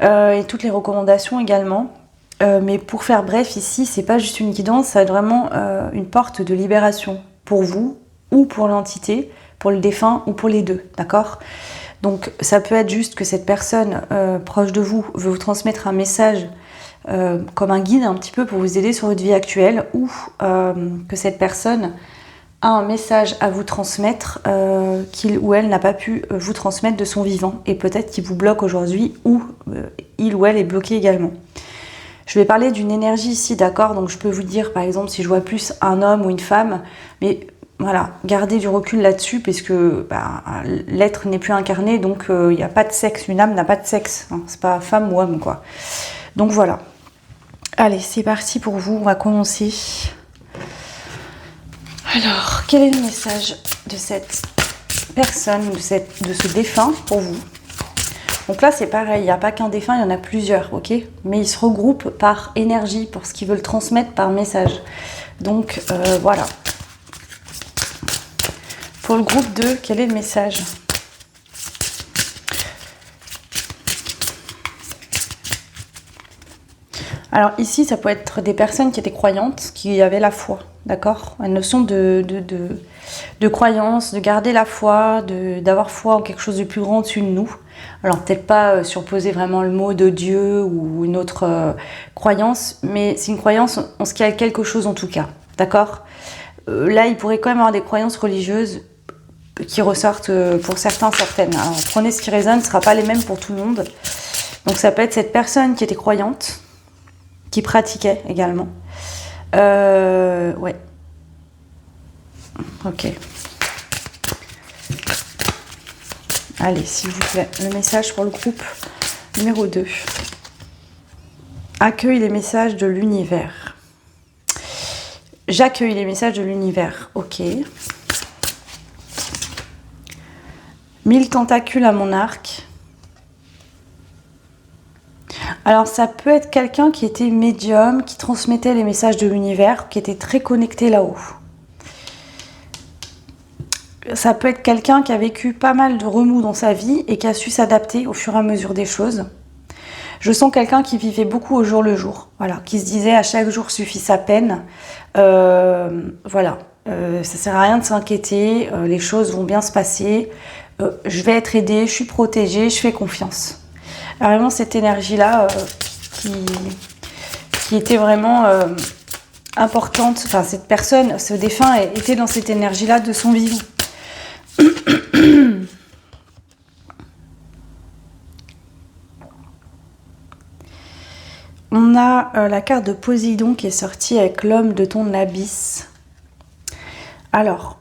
Speaker 1: Et toutes les recommandations également. Mais pour faire bref, ici, c'est pas juste une guidance, ça va être vraiment une porte de libération pour vous ou pour l'entité, pour le défunt ou pour les deux, d'accord. Donc ça peut être juste que cette personne proche de vous veut vous transmettre un message comme un guide un petit peu pour vous aider sur votre vie actuelle, ou que cette personne a un message à vous transmettre qu'il ou elle n'a pas pu vous transmettre de son vivant, et peut-être qu'il vous bloque aujourd'hui, ou il ou elle est bloqué également. Je vais parler d'une énergie ici, d'accord. Donc je peux vous dire par exemple si je vois plus un homme ou une femme, mais voilà, gardez du recul là-dessus, puisque l'être n'est plus incarné, donc il n'y a pas de sexe, une âme n'a pas de sexe, hein, c'est pas femme ou homme, quoi. Donc voilà. Allez, c'est parti pour vous, on va commencer. Alors, quel est le message de cette personne, de ce défunt pour vous? Donc là, c'est pareil, il n'y a pas qu'un défunt, il y en a plusieurs, ok? Mais ils se regroupent par énergie, pour ce qu'ils veulent transmettre par message. Donc voilà. Pour le groupe 2, quel est le message? Alors ici, ça peut être des personnes qui étaient croyantes, qui avaient la foi, d'accord? Une notion de croyance, de garder la foi, d'avoir foi en quelque chose de plus grand au-dessus de nous. Alors peut-être pas surposer vraiment le mot de Dieu ou une autre croyance, mais c'est une croyance en ce qu'il y a quelque chose en tout cas, d'accord? Là, il pourrait quand même avoir des croyances religieuses qui ressortent pour certains, certaines. Alors prenez ce qui résonne, ce ne sera pas les mêmes pour tout le monde. Donc ça peut être cette personne qui était croyante, qui pratiquait également. Ouais. Ok. Allez, s'il vous plaît, le message pour le groupe numéro 2. Accueille les messages de l'univers. J'accueille les messages de l'univers. Ok. 1000 tentacules à mon arc. Alors ça peut être quelqu'un qui était médium, qui transmettait les messages de l'univers, qui était très connecté là-haut. Ça peut être quelqu'un qui a vécu pas mal de remous dans sa vie et qui a su s'adapter au fur et à mesure des choses. Je sens quelqu'un qui vivait beaucoup au jour le jour, voilà, qui se disait à chaque jour suffit sa peine. Voilà, ça sert à rien de s'inquiéter, les choses vont bien se passer, je vais être aidée, je suis protégée, je fais confiance. Alors, vraiment cette énergie-là qui était vraiment importante, enfin cette personne, ce défunt était dans cette énergie-là de son vivant. On a la carte de Poséidon qui est sortie avec l'homme de ton abysse. Alors,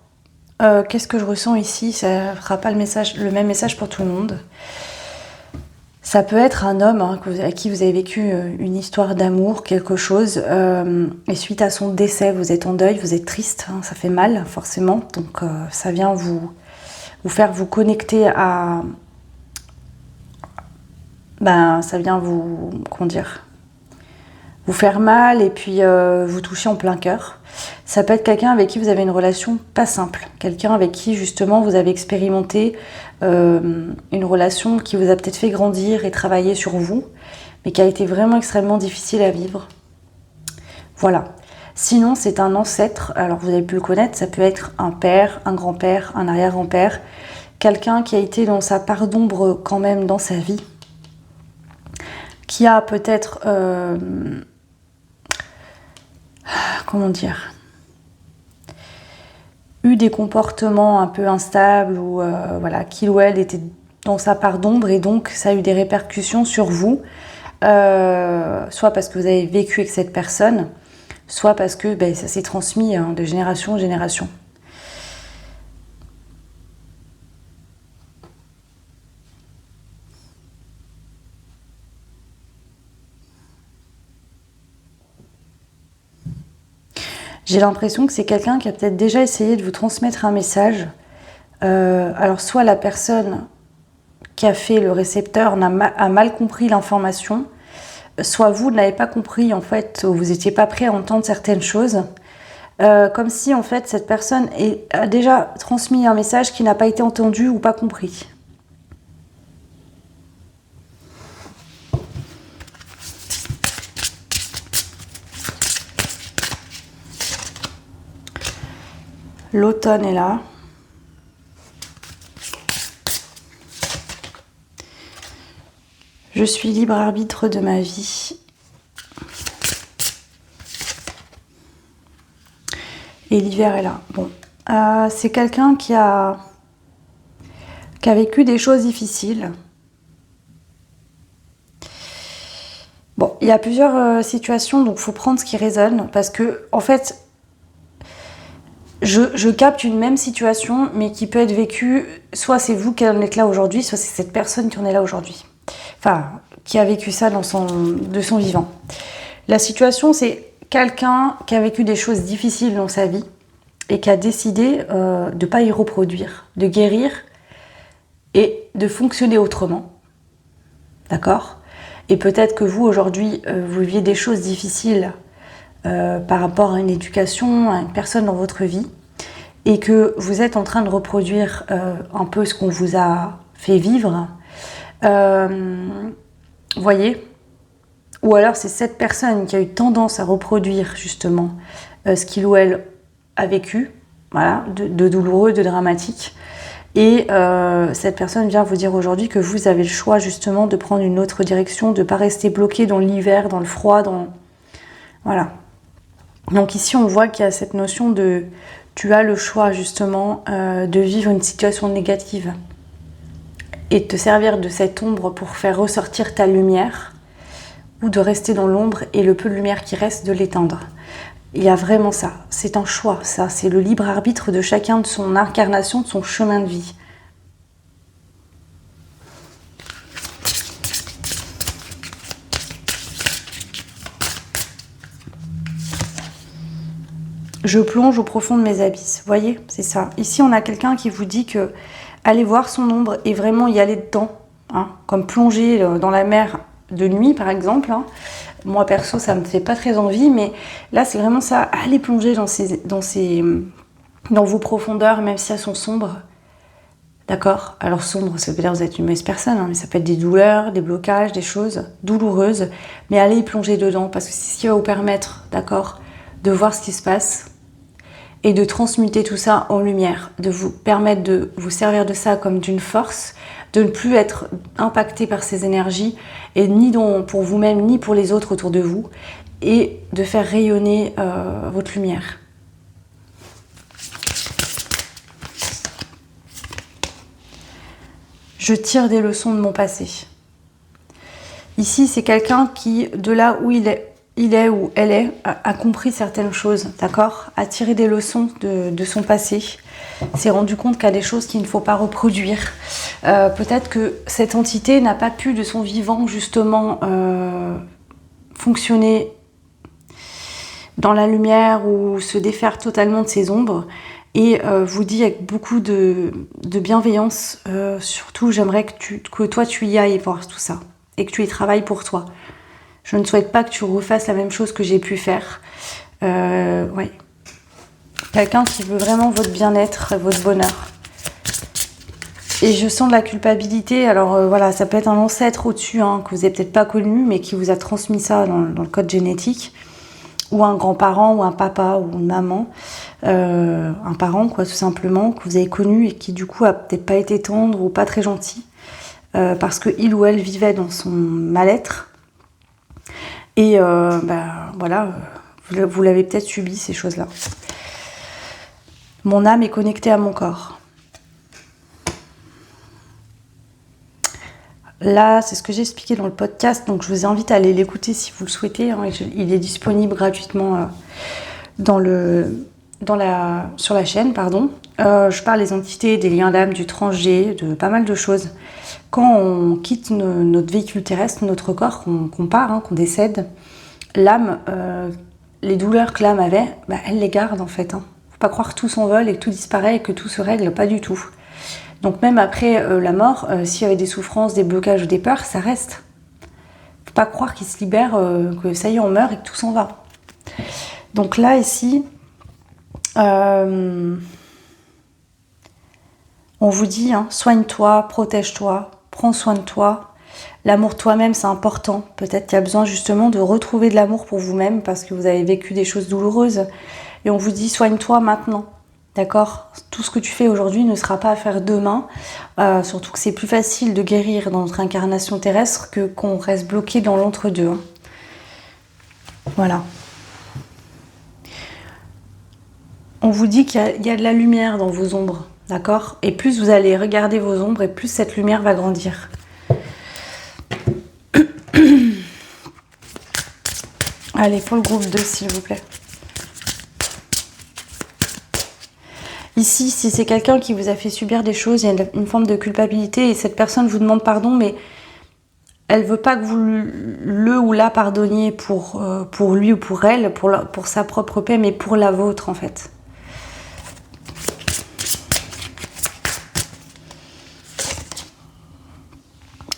Speaker 1: qu'est-ce que je ressens ici? Ça ne fera pas le même message pour tout le monde. Ça peut être un homme à qui vous avez vécu une histoire d'amour, quelque chose, et suite à son décès, vous êtes en deuil, vous êtes triste, ça fait mal forcément, donc ça vient vous faire vous connecter à... ça vient vous... comment dire, vous faire mal et puis vous toucher en plein cœur. Ça peut être quelqu'un avec qui vous avez une relation pas simple, quelqu'un avec qui justement vous avez expérimenté une relation qui vous a peut-être fait grandir et travailler sur vous, mais qui a été vraiment extrêmement difficile à vivre. Voilà. Sinon, c'est un ancêtre, alors vous avez pu le connaître, ça peut être un père, un grand-père, un arrière-grand-père, quelqu'un qui a été dans sa part d'ombre quand même dans sa vie, qui a peut-être... comment dire, eu des comportements un peu instables ou voilà, qu'il ou elle était dans sa part d'ombre et donc ça a eu des répercussions sur vous, soit parce que vous avez vécu avec cette personne, soit parce que ça s'est transmis de génération en génération. J'ai l'impression que c'est quelqu'un qui a peut-être déjà essayé de vous transmettre un message. Alors soit la personne qui a fait le récepteur a mal compris l'information, soit vous n'avez pas compris, en fait, ou vous n'étiez pas prêt à entendre certaines choses. Comme si, en fait, cette personne a déjà transmis un message qui n'a pas été entendu ou pas compris. L'automne est là. Je suis libre arbitre de ma vie. Et l'hiver est là. Bon, c'est quelqu'un qui a vécu des choses difficiles. Bon, il y a plusieurs situations, donc il faut prendre ce qui résonne, parce que, en fait, je capte une même situation, mais qui peut être vécue, soit c'est vous qui en êtes là aujourd'hui, soit c'est cette personne qui en est là aujourd'hui. Enfin, qui a vécu ça de son vivant. La situation, c'est quelqu'un qui a vécu des choses difficiles dans sa vie et qui a décidé de ne pas y reproduire, de guérir et de fonctionner autrement. D'accord ? Et peut-être que vous, aujourd'hui, vous viviez des choses difficiles par rapport à une éducation, à une personne dans votre vie, et que vous êtes en train de reproduire un peu ce qu'on vous a fait vivre. Voyez ? Ou alors c'est cette personne qui a eu tendance à reproduire justement ce qu'il ou elle a vécu, voilà, de douloureux, de dramatique. Et cette personne vient vous dire aujourd'hui que vous avez le choix justement de prendre une autre direction, de ne pas rester bloqué dans l'hiver, dans le froid, Voilà. Donc ici on voit qu'il y a cette notion de tu as le choix justement de vivre une situation négative et de te servir de cette ombre pour faire ressortir ta lumière, ou de rester dans l'ombre et le peu de lumière qui reste de l'éteindre. Il y a vraiment ça, c'est un choix, ça, c'est le libre arbitre de chacun de son incarnation, de son chemin de vie. Je plonge au profond de mes abysses, vous voyez, c'est ça. Ici, on a quelqu'un qui vous dit que allez voir son ombre et vraiment y aller dedans, hein, comme plonger dans la mer de nuit, par exemple. Hein. Moi, perso, ça me fait pas très envie, mais là, c'est vraiment ça. Allez plonger dans vos profondeurs, même si elles sont sombres. D'accord ? Alors, sombre, ça veut dire que vous êtes une mauvaise personne, hein, mais ça peut être des douleurs, des blocages, des choses douloureuses. Mais allez y plonger dedans, parce que c'est ce qui va vous permettre, d'accord, de voir ce qui se passe et de transmuter tout ça en lumière, de vous permettre de vous servir de ça comme d'une force, de ne plus être impacté par ces énergies, et ni pour vous-même, ni pour les autres autour de vous, et de faire rayonner votre lumière. Je tire des leçons de mon passé. Ici, c'est quelqu'un qui, de là où il est ou elle est, a compris certaines choses, d'accord ? A tiré des leçons de son passé, s'est rendu compte qu'il y a des choses qu'il ne faut pas reproduire. Peut-être que cette entité n'a pas pu de son vivant justement fonctionner dans la lumière ou se défaire totalement de ses ombres, et vous dit avec beaucoup de bienveillance, surtout j'aimerais que toi tu y ailles voir tout ça et que tu y travailles pour toi. Je ne souhaite pas que tu refasses la même chose que j'ai pu faire. Ouais. Quelqu'un qui veut vraiment votre bien-être, votre bonheur. Et je sens de la culpabilité. Alors voilà, ça peut être un ancêtre au-dessus, hein, que vous n'avez peut-être pas connu, mais qui vous a transmis ça dans le code génétique. Ou un grand-parent, ou un papa, ou une maman. Un parent, quoi, tout simplement, que vous avez connu et qui du coup a peut-être pas été tendre ou pas très gentil. Parce qu'il ou elle vivait dans son mal-être. Et voilà, vous l'avez peut-être subi, ces choses-là. Mon âme est connectée à mon corps. Là, c'est ce que j'ai expliqué dans le podcast, donc je vous invite à aller l'écouter si vous le souhaitez. Hein, il est disponible gratuitement sur la chaîne. Je parle des entités, des liens d'âme, du transgé, de pas mal de choses. Quand on quitte notre véhicule terrestre, notre corps, qu'on part, qu'on décède, l'âme, les douleurs que l'âme avait, elle les garde en fait. Faut pas croire que tout s'envole et que tout disparaît et que tout se règle, pas du tout. Donc même après la mort, s'il y avait des souffrances, des blocages ou des peurs, ça reste. Faut pas croire qu'il se libère, que ça y est, on meurt et que tout s'en va. Donc là, ici, on vous dit, soigne-toi, protège-toi, prends soin de toi. L'amour de toi-même, c'est important. Peut-être qu'il y a besoin justement de retrouver de l'amour pour vous-même parce que vous avez vécu des choses douloureuses. Et on vous dit, soigne-toi maintenant. D'accord ? Tout ce que tu fais aujourd'hui ne sera pas à faire demain. Surtout que c'est plus facile de guérir dans notre incarnation terrestre que qu'on reste bloqué dans l'entre-deux. Voilà. On vous dit qu'il y a de la lumière dans vos ombres. D'accord ? Et plus vous allez regarder vos ombres et plus cette lumière va grandir. Allez, pour le groupe 2, s'il vous plaît. Ici, si c'est quelqu'un qui vous a fait subir des choses, il y a une forme de culpabilité et cette personne vous demande pardon, mais elle veut pas que vous le ou la pardonniez pour lui ou pour elle, pour sa propre paix, mais pour la vôtre en fait.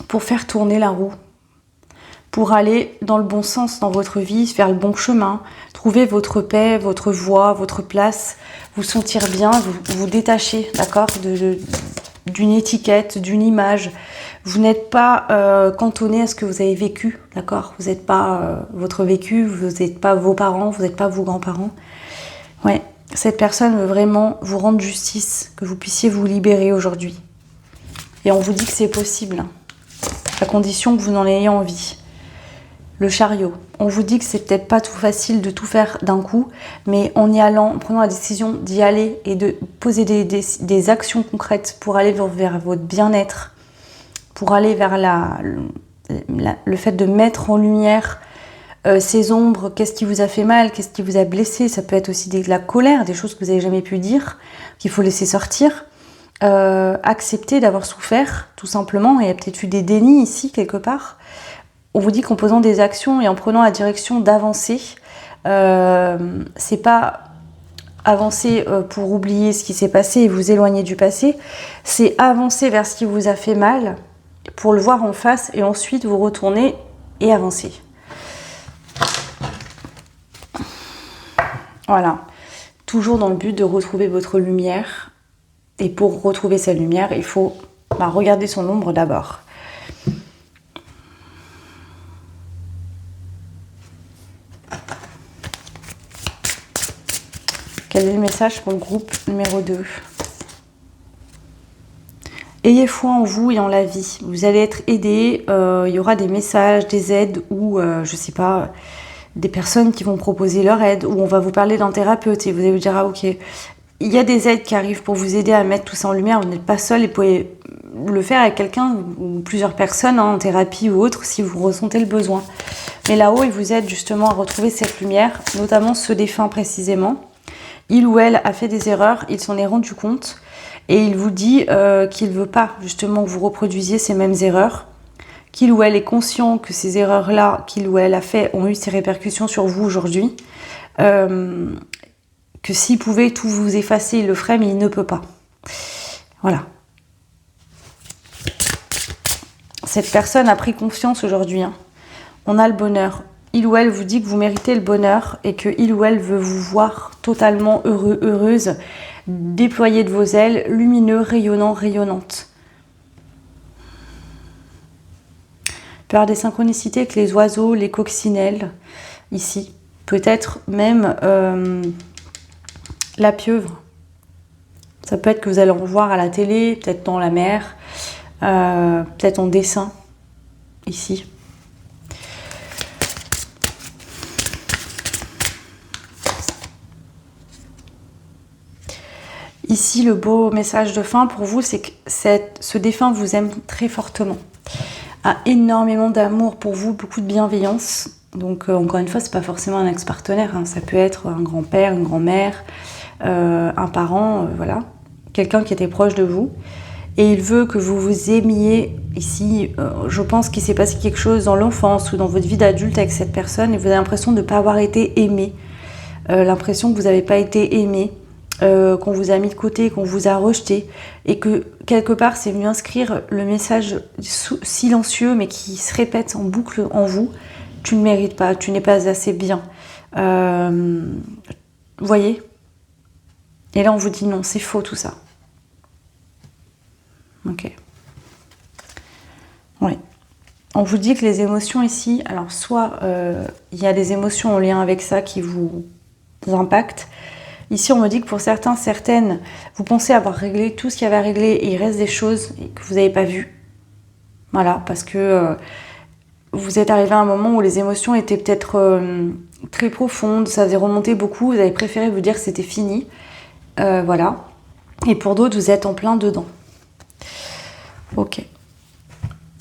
Speaker 1: Pour faire tourner la roue. Pour aller dans le bon sens dans votre vie, faire le bon chemin, trouver votre paix, votre voie, votre place, vous sentir bien, vous détacher, d'accord, d'une étiquette, d'une image. Vous n'êtes pas cantonné à ce que vous avez vécu, d'accord. Vous n'êtes pas votre vécu, vous n'êtes pas vos parents, vous n'êtes pas vos grands-parents. Ouais, cette personne veut vraiment vous rendre justice, que vous puissiez vous libérer aujourd'hui. Et on vous dit que c'est possible, à condition que vous en ayez envie. Le chariot. On vous dit que c'est peut-être pas tout facile de tout faire d'un coup, mais en y allant, en prenant la décision d'y aller et de poser des actions concrètes pour aller vers votre bien-être, pour aller vers le fait de mettre en lumière ces ombres, qu'est-ce qui vous a fait mal, qu'est-ce qui vous a blessé, ça peut être aussi de la colère, des choses que vous n'avez jamais pu dire, qu'il faut laisser sortir, accepter d'avoir souffert, tout simplement, et il y a peut-être eu des dénis ici, quelque part. On vous dit qu'en posant des actions et en prenant la direction d'avancer, c'est pas avancer pour oublier ce qui s'est passé et vous éloigner du passé, c'est avancer vers ce qui vous a fait mal pour le voir en face et ensuite vous retourner et avancer. Voilà, toujours dans le but de retrouver votre lumière. Et pour retrouver sa lumière, il faut regarder son ombre d'abord. Quel est le message pour le groupe numéro 2 ? Ayez foi en vous et en la vie. Vous allez être aidés. Il y aura des messages, des aides ou, je sais pas, des personnes qui vont proposer leur aide ou on va vous parler d'un thérapeute et vous allez vous dire, ok, il y a des aides qui arrivent pour vous aider à mettre tout ça en lumière. Vous n'êtes pas seul et vous pouvez le faire avec quelqu'un ou plusieurs personnes en thérapie ou autre si vous ressentez le besoin. Mais là-haut, ils vous aident justement à retrouver cette lumière, notamment ce défunt précisément. Il ou elle a fait des erreurs, il s'en est rendu compte et il vous dit qu'il ne veut pas justement que vous reproduisiez ces mêmes erreurs, qu'il ou elle est conscient que ces erreurs-là qu'il ou elle a fait ont eu ces répercussions sur vous aujourd'hui, que s'il pouvait tout vous effacer, il le ferait, mais il ne peut pas. Voilà. Cette personne a pris confiance aujourd'hui. On a le bonheur. Il ou elle vous dit que vous méritez le bonheur et que il ou elle veut vous voir totalement heureux, heureuse, déployer de vos ailes, lumineux, rayonnant, rayonnante. Il peut y avoir des synchronicités avec les oiseaux, les coccinelles, ici. Peut-être même la pieuvre. Ça peut être que vous allez en voir à la télé, peut-être dans la mer, peut-être en dessin, ici. Ici, le beau message de fin pour vous, c'est que ce défunt vous aime très fortement. a énormément d'amour pour vous, beaucoup de bienveillance. Donc encore une fois, c'est pas forcément un ex-partenaire, hein. Ça peut être un grand-père, une grand-mère, un parent, voilà, quelqu'un qui était proche de vous. Et il veut que vous vous aimiez. Ici, je pense qu'il s'est passé quelque chose dans l'enfance ou dans votre vie d'adulte avec cette personne et vous avez l'impression de ne pas avoir été aimé, l'impression que vous n'avez pas été aimé, qu'on vous a mis de côté, qu'on vous a rejeté et que quelque part c'est venu inscrire le message silencieux mais qui se répète en boucle en vous: tu ne mérites pas, tu n'es pas assez bien. Vous voyez? Et là on vous dit non, c'est faux tout ça. Ok. Oui. On vous dit que les émotions ici, alors soit il y a des émotions en lien avec ça qui vous impactent. Ici, on me dit que pour certains, certaines, vous pensez avoir réglé tout ce qu'il y avait à régler et il reste des choses que vous n'avez pas vues. Voilà, parce que vous êtes arrivé à un moment où les émotions étaient peut-être très profondes, ça faisait remonter beaucoup, vous avez préféré vous dire que c'était fini. Voilà. Et pour d'autres, vous êtes en plein dedans. Ok.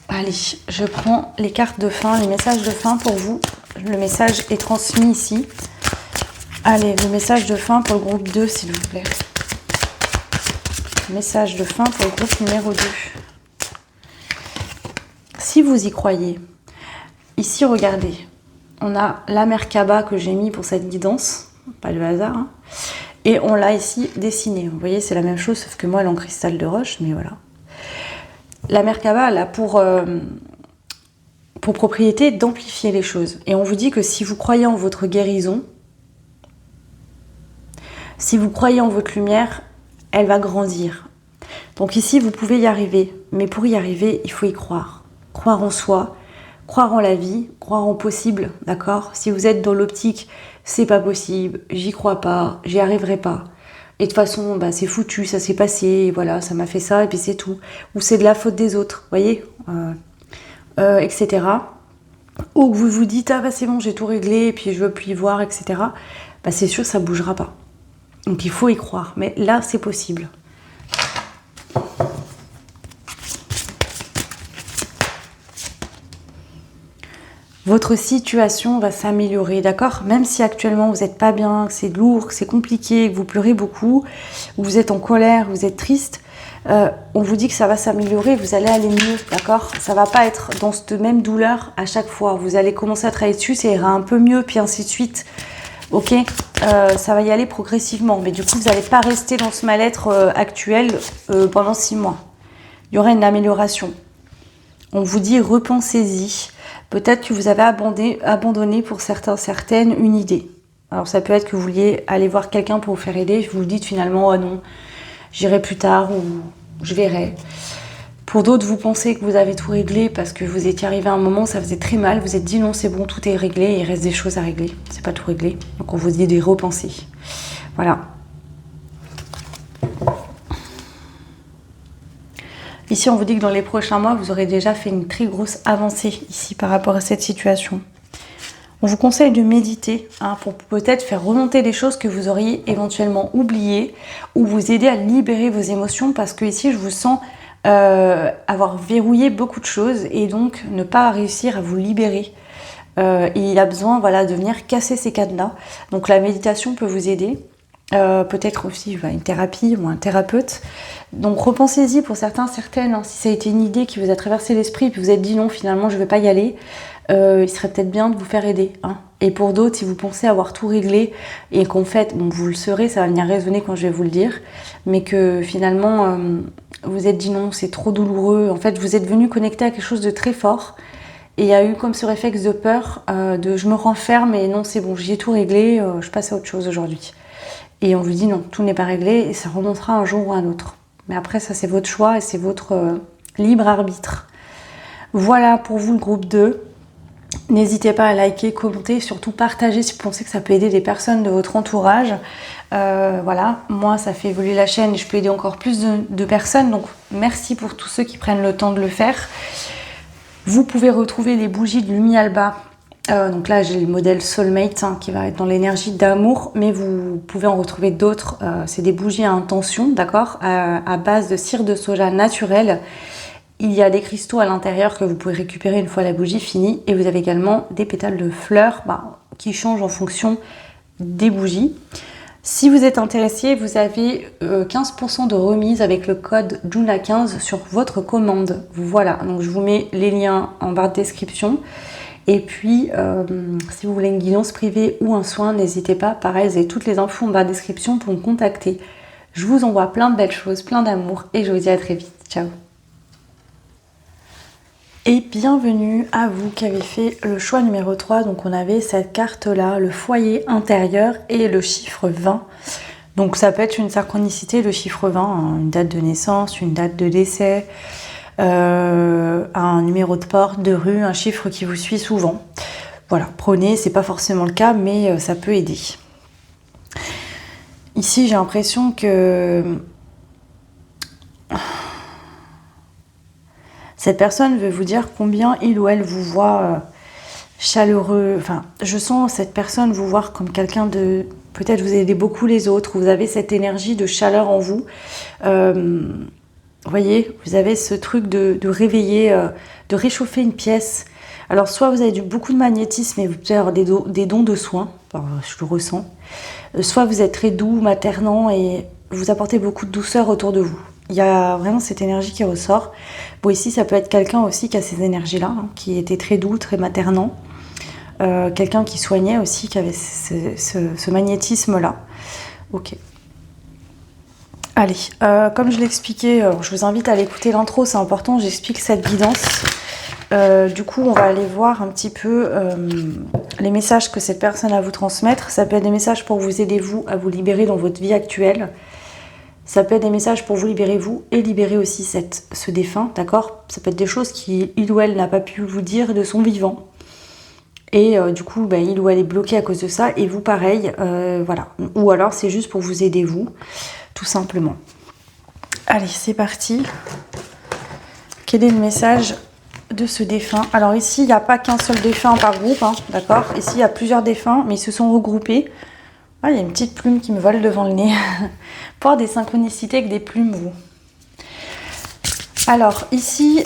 Speaker 1: Allez, je prends les cartes de fin, les messages de fin pour vous. Le message est transmis ici. Allez, le message de fin pour le groupe 2, s'il vous plaît. Message de fin pour le groupe numéro 2. Si vous y croyez, ici, regardez. On a la Merkaba que j'ai mis pour cette guidance. Pas de hasard, hein. Et on l'a ici dessinée. Vous voyez, c'est la même chose, sauf que moi, elle est en cristal de roche, mais voilà. La Merkaba, elle a pour propriété d'amplifier les choses. Et on vous dit que si vous croyez en votre guérison, si vous croyez en votre lumière, elle va grandir. Donc ici, vous pouvez y arriver. Mais pour y arriver, il faut y croire. Croire en soi, croire en la vie, croire en possible, d'accord? Si vous êtes dans l'optique, c'est pas possible, j'y crois pas, j'y arriverai pas. Et de toute façon, bah, c'est foutu, ça s'est passé, voilà, ça m'a fait ça et puis c'est tout. Ou c'est de la faute des autres, voyez, etc. Ou que vous vous dites, ah bah c'est bon, j'ai tout réglé et puis je veux plus y voir, etc. Bah, c'est sûr, ça bougera pas. Donc il faut y croire. Mais là, c'est possible. Votre situation va s'améliorer, d'accord? Même si actuellement vous n'êtes pas bien, que c'est lourd, que c'est compliqué, que vous pleurez beaucoup, ou vous êtes en colère, vous êtes triste, on vous dit que ça va s'améliorer, vous allez aller mieux, d'accord? Ça va pas être dans cette même douleur à chaque fois. Vous allez commencer à travailler dessus, ça ira un peu mieux, puis ainsi de suite. Ok, ça va y aller progressivement, mais du coup, vous n'allez pas rester dans ce mal-être actuel pendant 6 mois. Il y aura une amélioration. On vous dit repensez-y. Peut-être que vous avez abandonné pour certaines une idée. Alors ça peut être que vous vouliez aller voir quelqu'un pour vous faire aider. Vous vous dites finalement, oh non, j'irai plus tard ou je verrai. Pour d'autres, vous pensez que vous avez tout réglé parce que vous étiez arrivé à un moment où ça faisait très mal. Vous êtes dit non, c'est bon, tout est réglé, il reste des choses à régler. C'est pas tout réglé. Donc on vous dit de repenser. Voilà. Ici, on vous dit que dans les prochains mois, vous aurez déjà fait une très grosse avancée ici par rapport à cette situation. On vous conseille de méditer pour peut-être faire remonter des choses que vous auriez éventuellement oubliées ou vous aider à libérer vos émotions parce que ici, je vous sens avoir verrouillé beaucoup de choses et donc ne pas réussir à vous libérer. Et il a besoin de venir casser ces cadenas. Donc la méditation peut vous aider. Peut-être aussi une thérapie ou un thérapeute. Donc repensez-y pour certains, certaines, si ça a été une idée qui vous a traversé l'esprit et puis vous êtes dit non, finalement je ne vais pas y aller, il serait peut-être bien de vous faire aider. Et pour d'autres, si vous pensez avoir tout réglé et qu'en fait, vous le saurez, ça va venir résonner quand je vais vous le dire, mais que finalement vous êtes dit non, c'est trop douloureux, en fait vous êtes venu connecter à quelque chose de très fort et il y a eu comme ce réflexe de peur, de je me renferme et non c'est bon, j'ai tout réglé, je passe à autre chose aujourd'hui. Et on vous dit non, tout n'est pas réglé et ça remontera un jour ou un autre. Mais après, ça c'est votre choix et c'est votre libre arbitre. Voilà pour vous le groupe 2. N'hésitez pas à liker, commenter et surtout partager si vous pensez que ça peut aider des personnes de votre entourage. Voilà, moi ça fait évoluer la chaîne et je peux aider encore plus de personnes. Donc merci pour tous ceux qui prennent le temps de le faire. Vous pouvez retrouver les bougies de Lumi Alba. Donc là, j'ai le modèle Soulmate qui va être dans l'énergie d'amour, mais vous pouvez en retrouver d'autres. C'est des bougies à intention, d'accord, à base de cire de soja naturelle Il y a des cristaux à l'intérieur que vous pouvez récupérer une fois la bougie finie. Et vous avez également des pétales de fleurs qui changent en fonction des bougies. Si vous êtes intéressé, vous avez 15% de remise avec le code JUNA15 sur votre commande. Voilà, donc je vous mets les liens en barre de description. Et puis, si vous voulez une guidance privée ou un soin, n'hésitez pas. Pareil, vous avez toutes les infos en barre de description pour me contacter. Je vous envoie plein de belles choses, plein d'amour et je vous dis à très vite. Ciao. Et bienvenue à vous qui avez fait le choix numéro 3. Donc on avait cette carte-là, le foyer intérieur et le chiffre 20. Donc ça peut être une synchronicité, le chiffre 20, hein, une date de naissance, une date de décès, un numéro de porte, de rue, un chiffre qui vous suit souvent. Voilà, prenez, c'est pas forcément le cas, mais ça peut aider. Ici j'ai l'impression que cette personne veut vous dire combien il ou elle vous voit chaleureux. Enfin, je sens cette personne vous voir comme quelqu'un de... Peut-être vous aidez beaucoup les autres, vous avez cette énergie de chaleur en vous. Vous voyez, vous avez ce truc de réveiller, de réchauffer une pièce. Alors, soit vous avez beaucoup de magnétisme et vous pouvez avoir des dons de soins, je le ressens. Soit vous êtes très doux, maternant et vous apportez beaucoup de douceur autour de vous. Il y a vraiment cette énergie qui ressort. Bon, ici, ça peut être quelqu'un aussi qui a ces énergies-là, hein, qui était très doux, très maternant. Quelqu'un qui soignait aussi, qui avait ce magnétisme-là. Ok. Allez, comme je l'expliquais, je vous invite à aller écouter l'intro, c'est important, j'explique cette guidance. Du coup, on va aller voir un petit peu les messages que cette personne a à vous transmettre. Ça peut être des messages pour vous aider, vous, à vous libérer dans votre vie actuelle. Ça peut être des messages pour vous libérer, vous, et libérer aussi ce défunt, d'accord? Ça peut être des choses qu'il ou elle n'a pas pu vous dire de son vivant. Et du coup, il ou elle est bloqué à cause de ça, et vous, pareil, voilà. Ou alors, c'est juste pour vous aider, vous, tout simplement. Allez, c'est parti. Quel est le message de ce défunt? Alors ici, il n'y a pas qu'un seul défunt par groupe, hein, d'accord? Ici, il y a plusieurs défunts, mais ils se sont regroupés. Ah, il y a une petite plume qui me vole devant le nez. Pour avoir des synchronicités avec des plumes, vous. Alors, ici,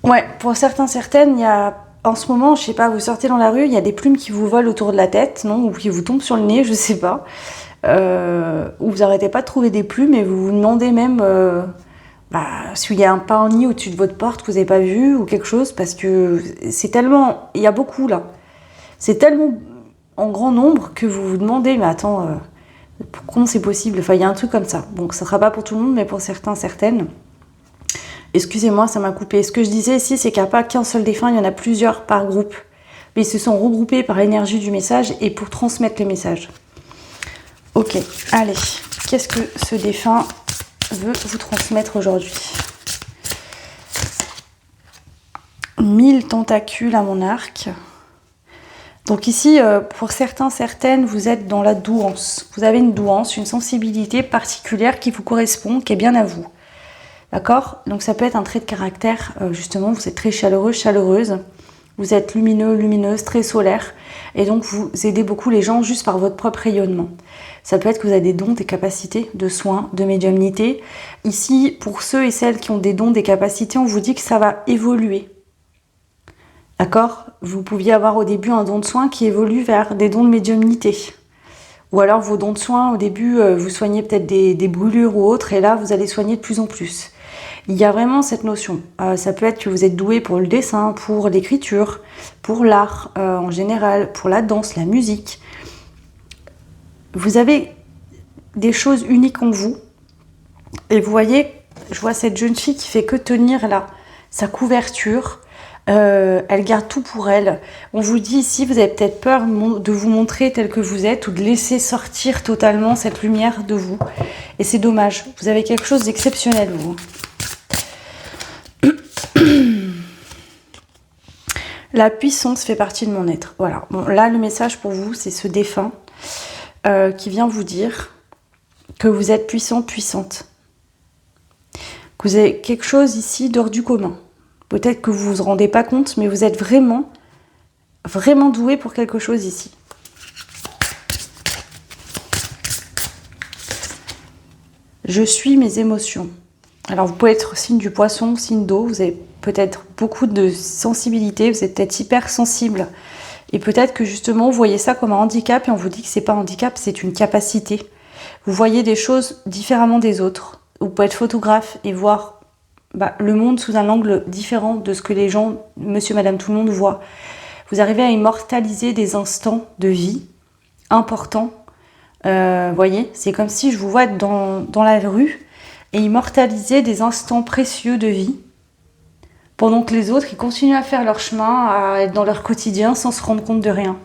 Speaker 1: ouais, pour certains, certaines, il y a... En ce moment, je sais pas, vous sortez dans la rue, il y a des plumes qui vous volent autour de la tête, non? Ou qui vous tombent sur le nez, je sais pas. Ou vous arrêtez pas de trouver des plumes et vous vous demandez même... s'il y a pas un nid au-dessus de votre porte que vous n'avez pas vu ou quelque chose, parce que c'est tellement... Il y a beaucoup, là. C'est tellement en grand nombre que vous vous demandez, mais attends, comment c'est possible? Enfin, il y a un truc comme ça. Bon, ça ne sera pas pour tout le monde, mais pour certains, certaines. Excusez-moi, ça m'a coupé. Ce que je disais ici, c'est qu'il n'y a pas qu'un seul défunt, il y en a plusieurs par groupe. Mais ils se sont regroupés par l'énergie du message et pour transmettre le message. Ok, allez. Qu'est-ce que ce défunt veut vous transmettre aujourd'hui? 1000 tentacules à mon arc. Donc ici, pour certains, certaines, vous êtes dans la douance. Vous avez une douance, une sensibilité particulière qui vous correspond, qui est bien à vous. D'accord? Donc ça peut être un trait de caractère, justement, vous êtes très chaleureux, chaleureuse. Vous êtes lumineux, lumineuse, très solaire. Et donc vous aidez beaucoup les gens juste par votre propre rayonnement. Ça peut être que vous avez des dons, des capacités de soins, de médiumnité. Ici, pour ceux et celles qui ont des dons, des capacités, on vous dit que ça va évoluer. D'accord? Vous pouviez avoir au début un don de soin qui évolue vers des dons de médiumnité. Ou alors vos dons de soins, au début, vous soignez peut-être des brûlures ou autres, et là, vous allez soigner de plus en plus. Il y a vraiment cette notion. Ça peut être que vous êtes doué pour le dessin, pour l'écriture, pour l'art en général, pour la danse, la musique. Vous avez des choses uniques en vous. Et vous voyez, je vois cette jeune fille qui fait que tenir là sa couverture. Elle garde tout pour elle. On vous dit ici, vous avez peut-être peur de vous montrer tel que vous êtes ou de laisser sortir totalement cette lumière de vous. Et c'est dommage. Vous avez quelque chose d'exceptionnel, vous. La puissance fait partie de mon être. Voilà. Bon, là, le message pour vous, c'est ce défunt qui vient vous dire que vous êtes puissant, puissante. Que vous avez quelque chose ici d'hors du commun. Peut-être que vous ne vous rendez pas compte, mais vous êtes vraiment, vraiment doué pour quelque chose ici. Je suis mes émotions. Alors vous pouvez être signe du poisson, signe d'eau, vous avez peut-être beaucoup de sensibilité, vous êtes peut-être hyper sensible. Et peut-être que justement vous voyez ça comme un handicap et on vous dit que c'est pas un handicap, c'est une capacité. Vous voyez des choses différemment des autres. Vous pouvez être photographe et voir le monde sous un angle différent de ce que les gens, monsieur, madame, tout le monde voit. Vous arrivez à immortaliser des instants de vie importants. Voyez, c'est comme si je vous vois dans la rue et immortaliser des instants précieux de vie pendant que les autres ils continuent à faire leur chemin, à être dans leur quotidien sans se rendre compte de rien.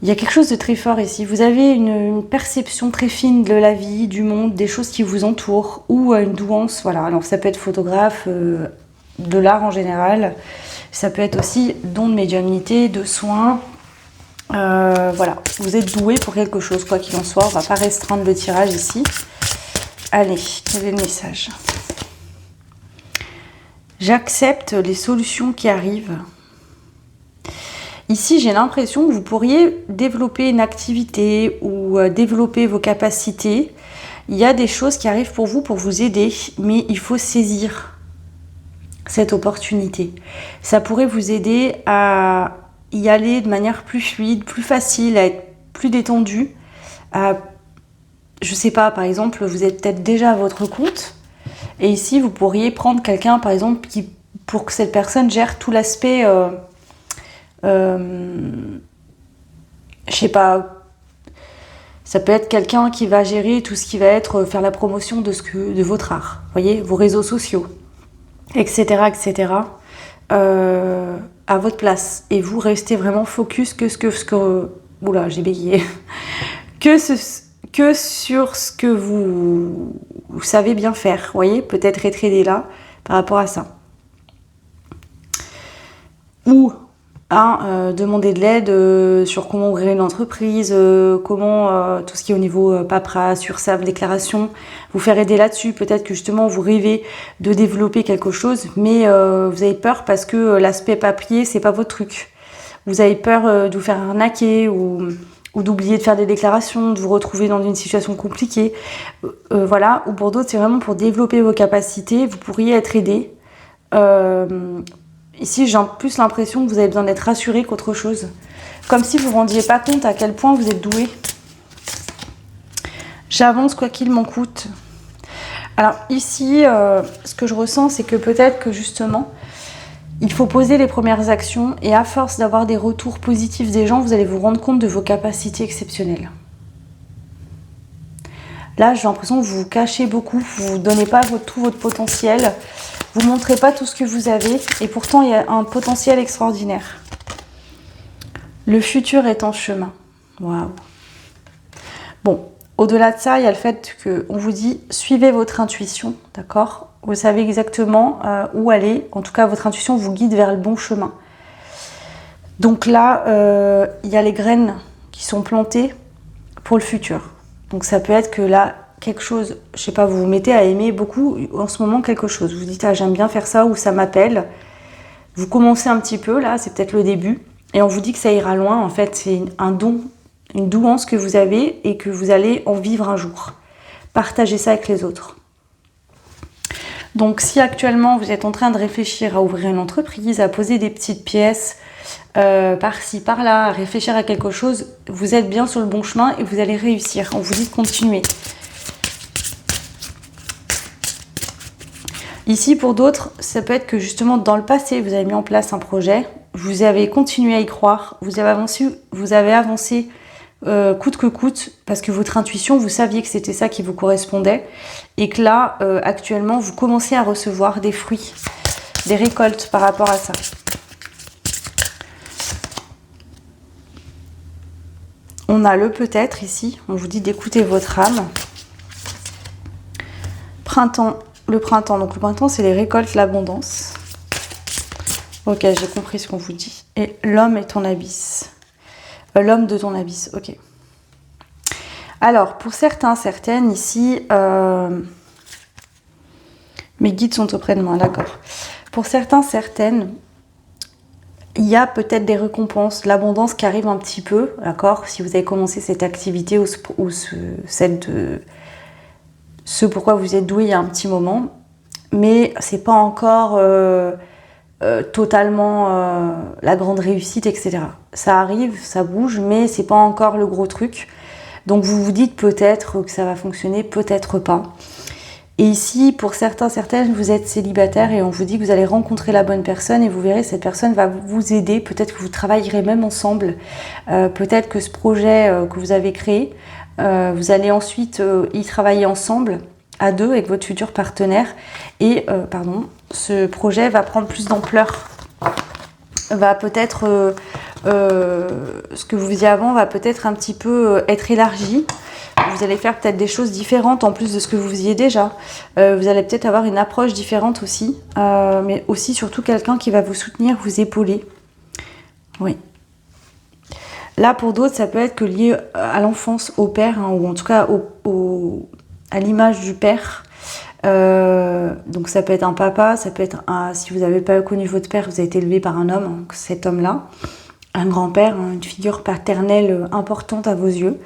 Speaker 1: Il y a quelque chose de très fort ici. Vous avez une perception très fine de la vie, du monde, des choses qui vous entourent, ou une douance. Voilà. Alors ça peut être photographe, de l'art en général. Ça peut être aussi don de médiumnité, de soins. Voilà. Vous êtes doué pour quelque chose, quoi qu'il en soit. On ne va pas restreindre le tirage ici. Allez, quel est le message ? J'accepte les solutions qui arrivent. Ici, j'ai l'impression que vous pourriez développer une activité ou développer vos capacités. Il y a des choses qui arrivent pour vous aider, mais il faut saisir cette opportunité. Ça pourrait vous aider à y aller de manière plus fluide, plus facile, à être plus détendu. Je sais pas, par exemple, vous êtes peut-être déjà à votre compte. Et ici, vous pourriez prendre quelqu'un, par exemple, pour que cette personne gère tout l'aspect... je sais pas, ça peut être quelqu'un qui va gérer tout ce qui va être faire la promotion de votre art, voyez, vos réseaux sociaux, etc., etc., à votre place. Et vous restez vraiment focus oula, j'ai bégayé, que sur ce que vous savez bien faire, voyez, peut-être être aidé là par rapport à ça. Ou demander de l'aide sur comment ouvrir une entreprise, comment tout ce qui est au niveau paperasse, URSSAF, déclaration, vous faire aider là-dessus. Peut-être que justement vous rêvez de développer quelque chose, mais vous avez peur parce que l'aspect papier, c'est pas votre truc. Vous avez peur de vous faire arnaquer ou d'oublier de faire des déclarations, de vous retrouver dans une situation compliquée. Voilà. Ou pour d'autres, c'est vraiment pour développer vos capacités. Vous pourriez être aidé. Ici, j'ai plus l'impression que vous avez besoin d'être rassuré qu'autre chose. Comme si vous ne vous rendiez pas compte à quel point vous êtes doué. J'avance quoi qu'il m'en coûte. Alors ici, ce que je ressens, c'est que peut-être que justement, il faut poser les premières actions et à force d'avoir des retours positifs des gens, vous allez vous rendre compte de vos capacités exceptionnelles. Là, j'ai l'impression que vous vous cachez beaucoup, vous ne donnez pas tout votre potentiel. Vous ne montrez pas tout ce que vous avez et pourtant il y a un potentiel extraordinaire. Le futur est en chemin. Waouh. Bon, au-delà de ça, il y a le fait qu'on vous dit suivez votre intuition, d'accord ? Vous savez exactement où aller. En tout cas, votre intuition vous guide vers le bon chemin. Donc là, il y a les graines qui sont plantées pour le futur. Donc ça peut être que là, quelque chose, je sais pas, vous vous mettez à aimer beaucoup en ce moment quelque chose. Vous vous dites, j'aime bien faire ça ou ça m'appelle. Vous commencez un petit peu, là, c'est peut-être le début. Et on vous dit que ça ira loin. En fait, c'est un don, une douance que vous avez et que vous allez en vivre un jour. Partagez ça avec les autres. Donc, si actuellement, vous êtes en train de réfléchir à ouvrir une entreprise, à poser des petites pièces par-ci, par-là, à réfléchir à quelque chose, vous êtes bien sur le bon chemin et vous allez réussir. On vous dit de continuer. Ici, pour d'autres, ça peut être que justement, dans le passé, vous avez mis en place un projet, vous avez continué à y croire, vous avez avancé coûte que coûte, parce que votre intuition, vous saviez que c'était ça qui vous correspondait, et que là, actuellement, vous commencez à recevoir des fruits, des récoltes par rapport à ça. On a le peut-être ici, on vous dit d'écouter votre âme. Le printemps, donc le printemps, c'est les récoltes, l'abondance. Ok, j'ai compris ce qu'on vous dit. Et l'homme est ton abysse. L'homme de ton abysse, ok. Alors, pour certains, certaines, ici, mes guides sont auprès de moi, d'accord. Pour certains, certaines, il y a peut-être des récompenses, l'abondance qui arrive un petit peu, d'accord. Si vous avez commencé cette activité ou ce pourquoi vous êtes doué il y a un petit moment, mais c'est pas encore totalement la grande réussite, etc. Ça arrive, ça bouge, mais c'est pas encore le gros truc. Donc vous vous dites peut-être que ça va fonctionner, peut-être pas. Et ici, pour certains, certaines, vous êtes célibataire et on vous dit que vous allez rencontrer la bonne personne et vous verrez, cette personne va vous aider. Peut-être que vous travaillerez même ensemble. Peut-être que ce projet que vous avez créé, vous allez ensuite y travailler ensemble, à deux, avec votre futur partenaire. Et, ce projet va prendre plus d'ampleur. Va peut-être, ce que vous faisiez avant va peut-être un petit peu être élargi. Vous allez faire peut-être des choses différentes en plus de ce que vous faisiez déjà. Vous allez peut-être avoir une approche différente aussi, mais aussi surtout quelqu'un qui va vous soutenir, vous épauler. Oui. Là, pour d'autres, ça peut être que lié à l'enfance, au père, hein, ou en tout cas à l'image du père. Donc ça peut être un papa, ça peut être si vous n'avez pas connu votre père, vous avez été élevé par un homme, hein, cet homme-là, un grand-père, hein, une figure paternelle importante à vos yeux.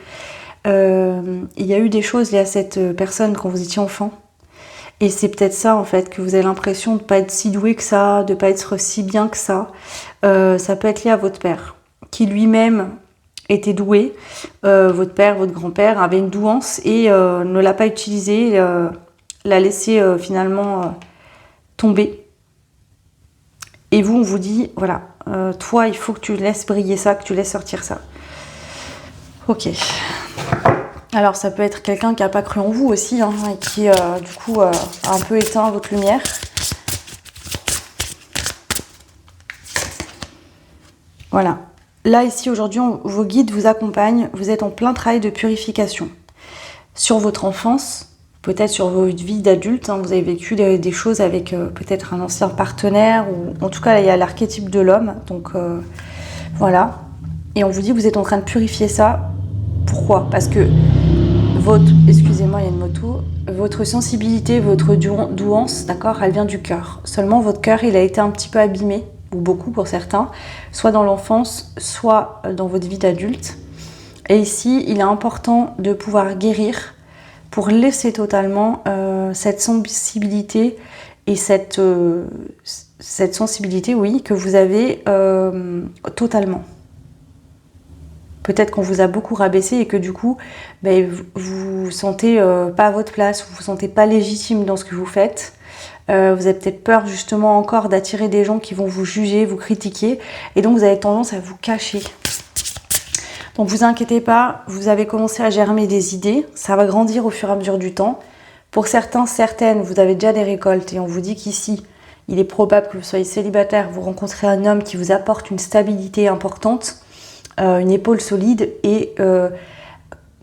Speaker 1: Il y a eu des choses liées à cette personne quand vous étiez enfant. Et c'est peut-être ça en fait, que vous avez l'impression de ne pas être si doué que ça, de ne pas être si bien que ça. Ça peut être lié à votre père, qui lui-même était doué. Votre père, votre grand-père avait une douance et ne l'a pas utilisée, l'a laissé finalement tomber. Et vous, on vous dit, voilà, toi, il faut que tu laisses briller ça, que tu laisses sortir ça. Ok. Alors ça peut être quelqu'un qui n'a pas cru en vous aussi, hein, et qui du coup a un peu éteint votre lumière. Voilà. Là ici aujourd'hui, vos guides vous accompagnent, vous êtes en plein travail de purification. Sur votre enfance, peut-être sur votre vie d'adulte, hein, vous avez vécu des choses avec peut-être un ancien partenaire, ou en tout cas là, il y a l'archétype de l'homme, donc voilà. Et on vous dit que vous êtes en train de purifier ça. Pourquoi ? Parce que excusez-moi, il y a une moto, votre sensibilité, votre douance, d'accord, elle vient du cœur. Seulement, votre cœur, il a été un petit peu abîmé, ou beaucoup pour certains, soit dans l'enfance, soit dans votre vie d'adulte. Et ici, il est important de pouvoir guérir pour laisser totalement cette sensibilité et cette sensibilité, oui, que vous avez totalement. Peut-être qu'on vous a beaucoup rabaissé et que du coup, vous vous sentez pas à votre place, vous vous sentez pas légitime dans ce que vous faites. Vous avez peut-être peur justement encore d'attirer des gens qui vont vous juger, vous critiquer. Et donc vous avez tendance à vous cacher. Donc vous inquiétez pas, vous avez commencé à germer des idées. Ça va grandir au fur et à mesure du temps. Pour certains, certaines, vous avez déjà des récoltes. Et on vous dit qu'ici, il est probable que vous soyez célibataire, vous rencontrez un homme qui vous apporte une stabilité importante. Une épaule solide et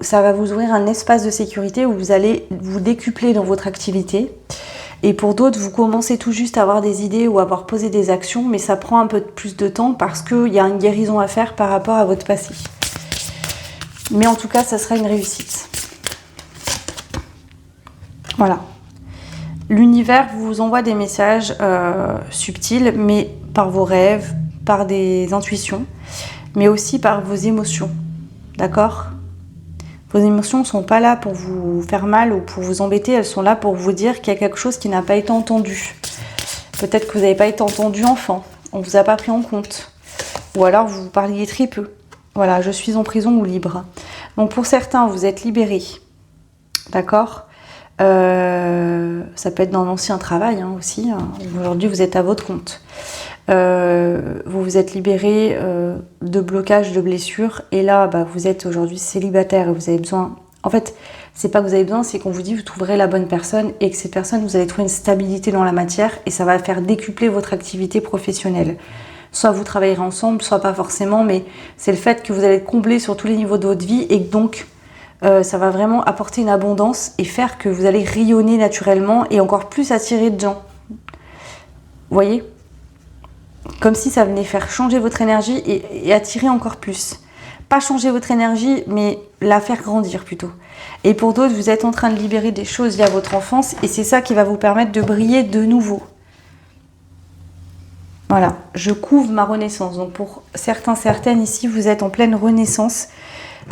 Speaker 1: ça va vous ouvrir un espace de sécurité où vous allez vous décupler dans votre activité. Et pour d'autres, vous commencez tout juste à avoir des idées ou à avoir posé des actions, mais ça prend un peu plus de temps parce qu'il y a une guérison à faire par rapport à votre passé. Mais en tout cas, ça sera une réussite. Voilà. L'univers vous envoie des messages subtils, mais par vos rêves, par des intuitions, mais aussi par vos émotions, d'accord ? Vos émotions ne sont pas là pour vous faire mal ou pour vous embêter, elles sont là pour vous dire qu'il y a quelque chose qui n'a pas été entendu. Peut-être que vous n'avez pas été entendu enfant, on ne vous a pas pris en compte, ou alors vous parliez très peu. Voilà, je suis en prison ou libre. Donc pour certains, vous êtes libérés, d'accord ? Ça peut être dans l'ancien travail aussi. Aujourd'hui, vous êtes à votre compte. Vous vous êtes libéré de blocages, de blessures. Et là, vous êtes aujourd'hui célibataire et vous avez besoin... En fait, c'est pas que vous avez besoin, c'est qu'on vous dit que vous trouverez la bonne personne et que cette personne, vous allez trouver une stabilité dans la matière et ça va faire décupler votre activité professionnelle. Soit vous travaillerez ensemble, soit pas forcément, mais c'est le fait que vous allez être comblé sur tous les niveaux de votre vie et que donc... ça va vraiment apporter une abondance et faire que vous allez rayonner naturellement et encore plus attirer de gens. Vous voyez ? Comme si ça venait faire changer votre énergie et attirer encore plus. Pas changer votre énergie, mais la faire grandir plutôt. Et pour d'autres, vous êtes en train de libérer des choses liées à votre enfance et c'est ça qui va vous permettre de briller de nouveau. Voilà, je couvre ma renaissance. Donc pour certains, certaines ici, vous êtes en pleine renaissance.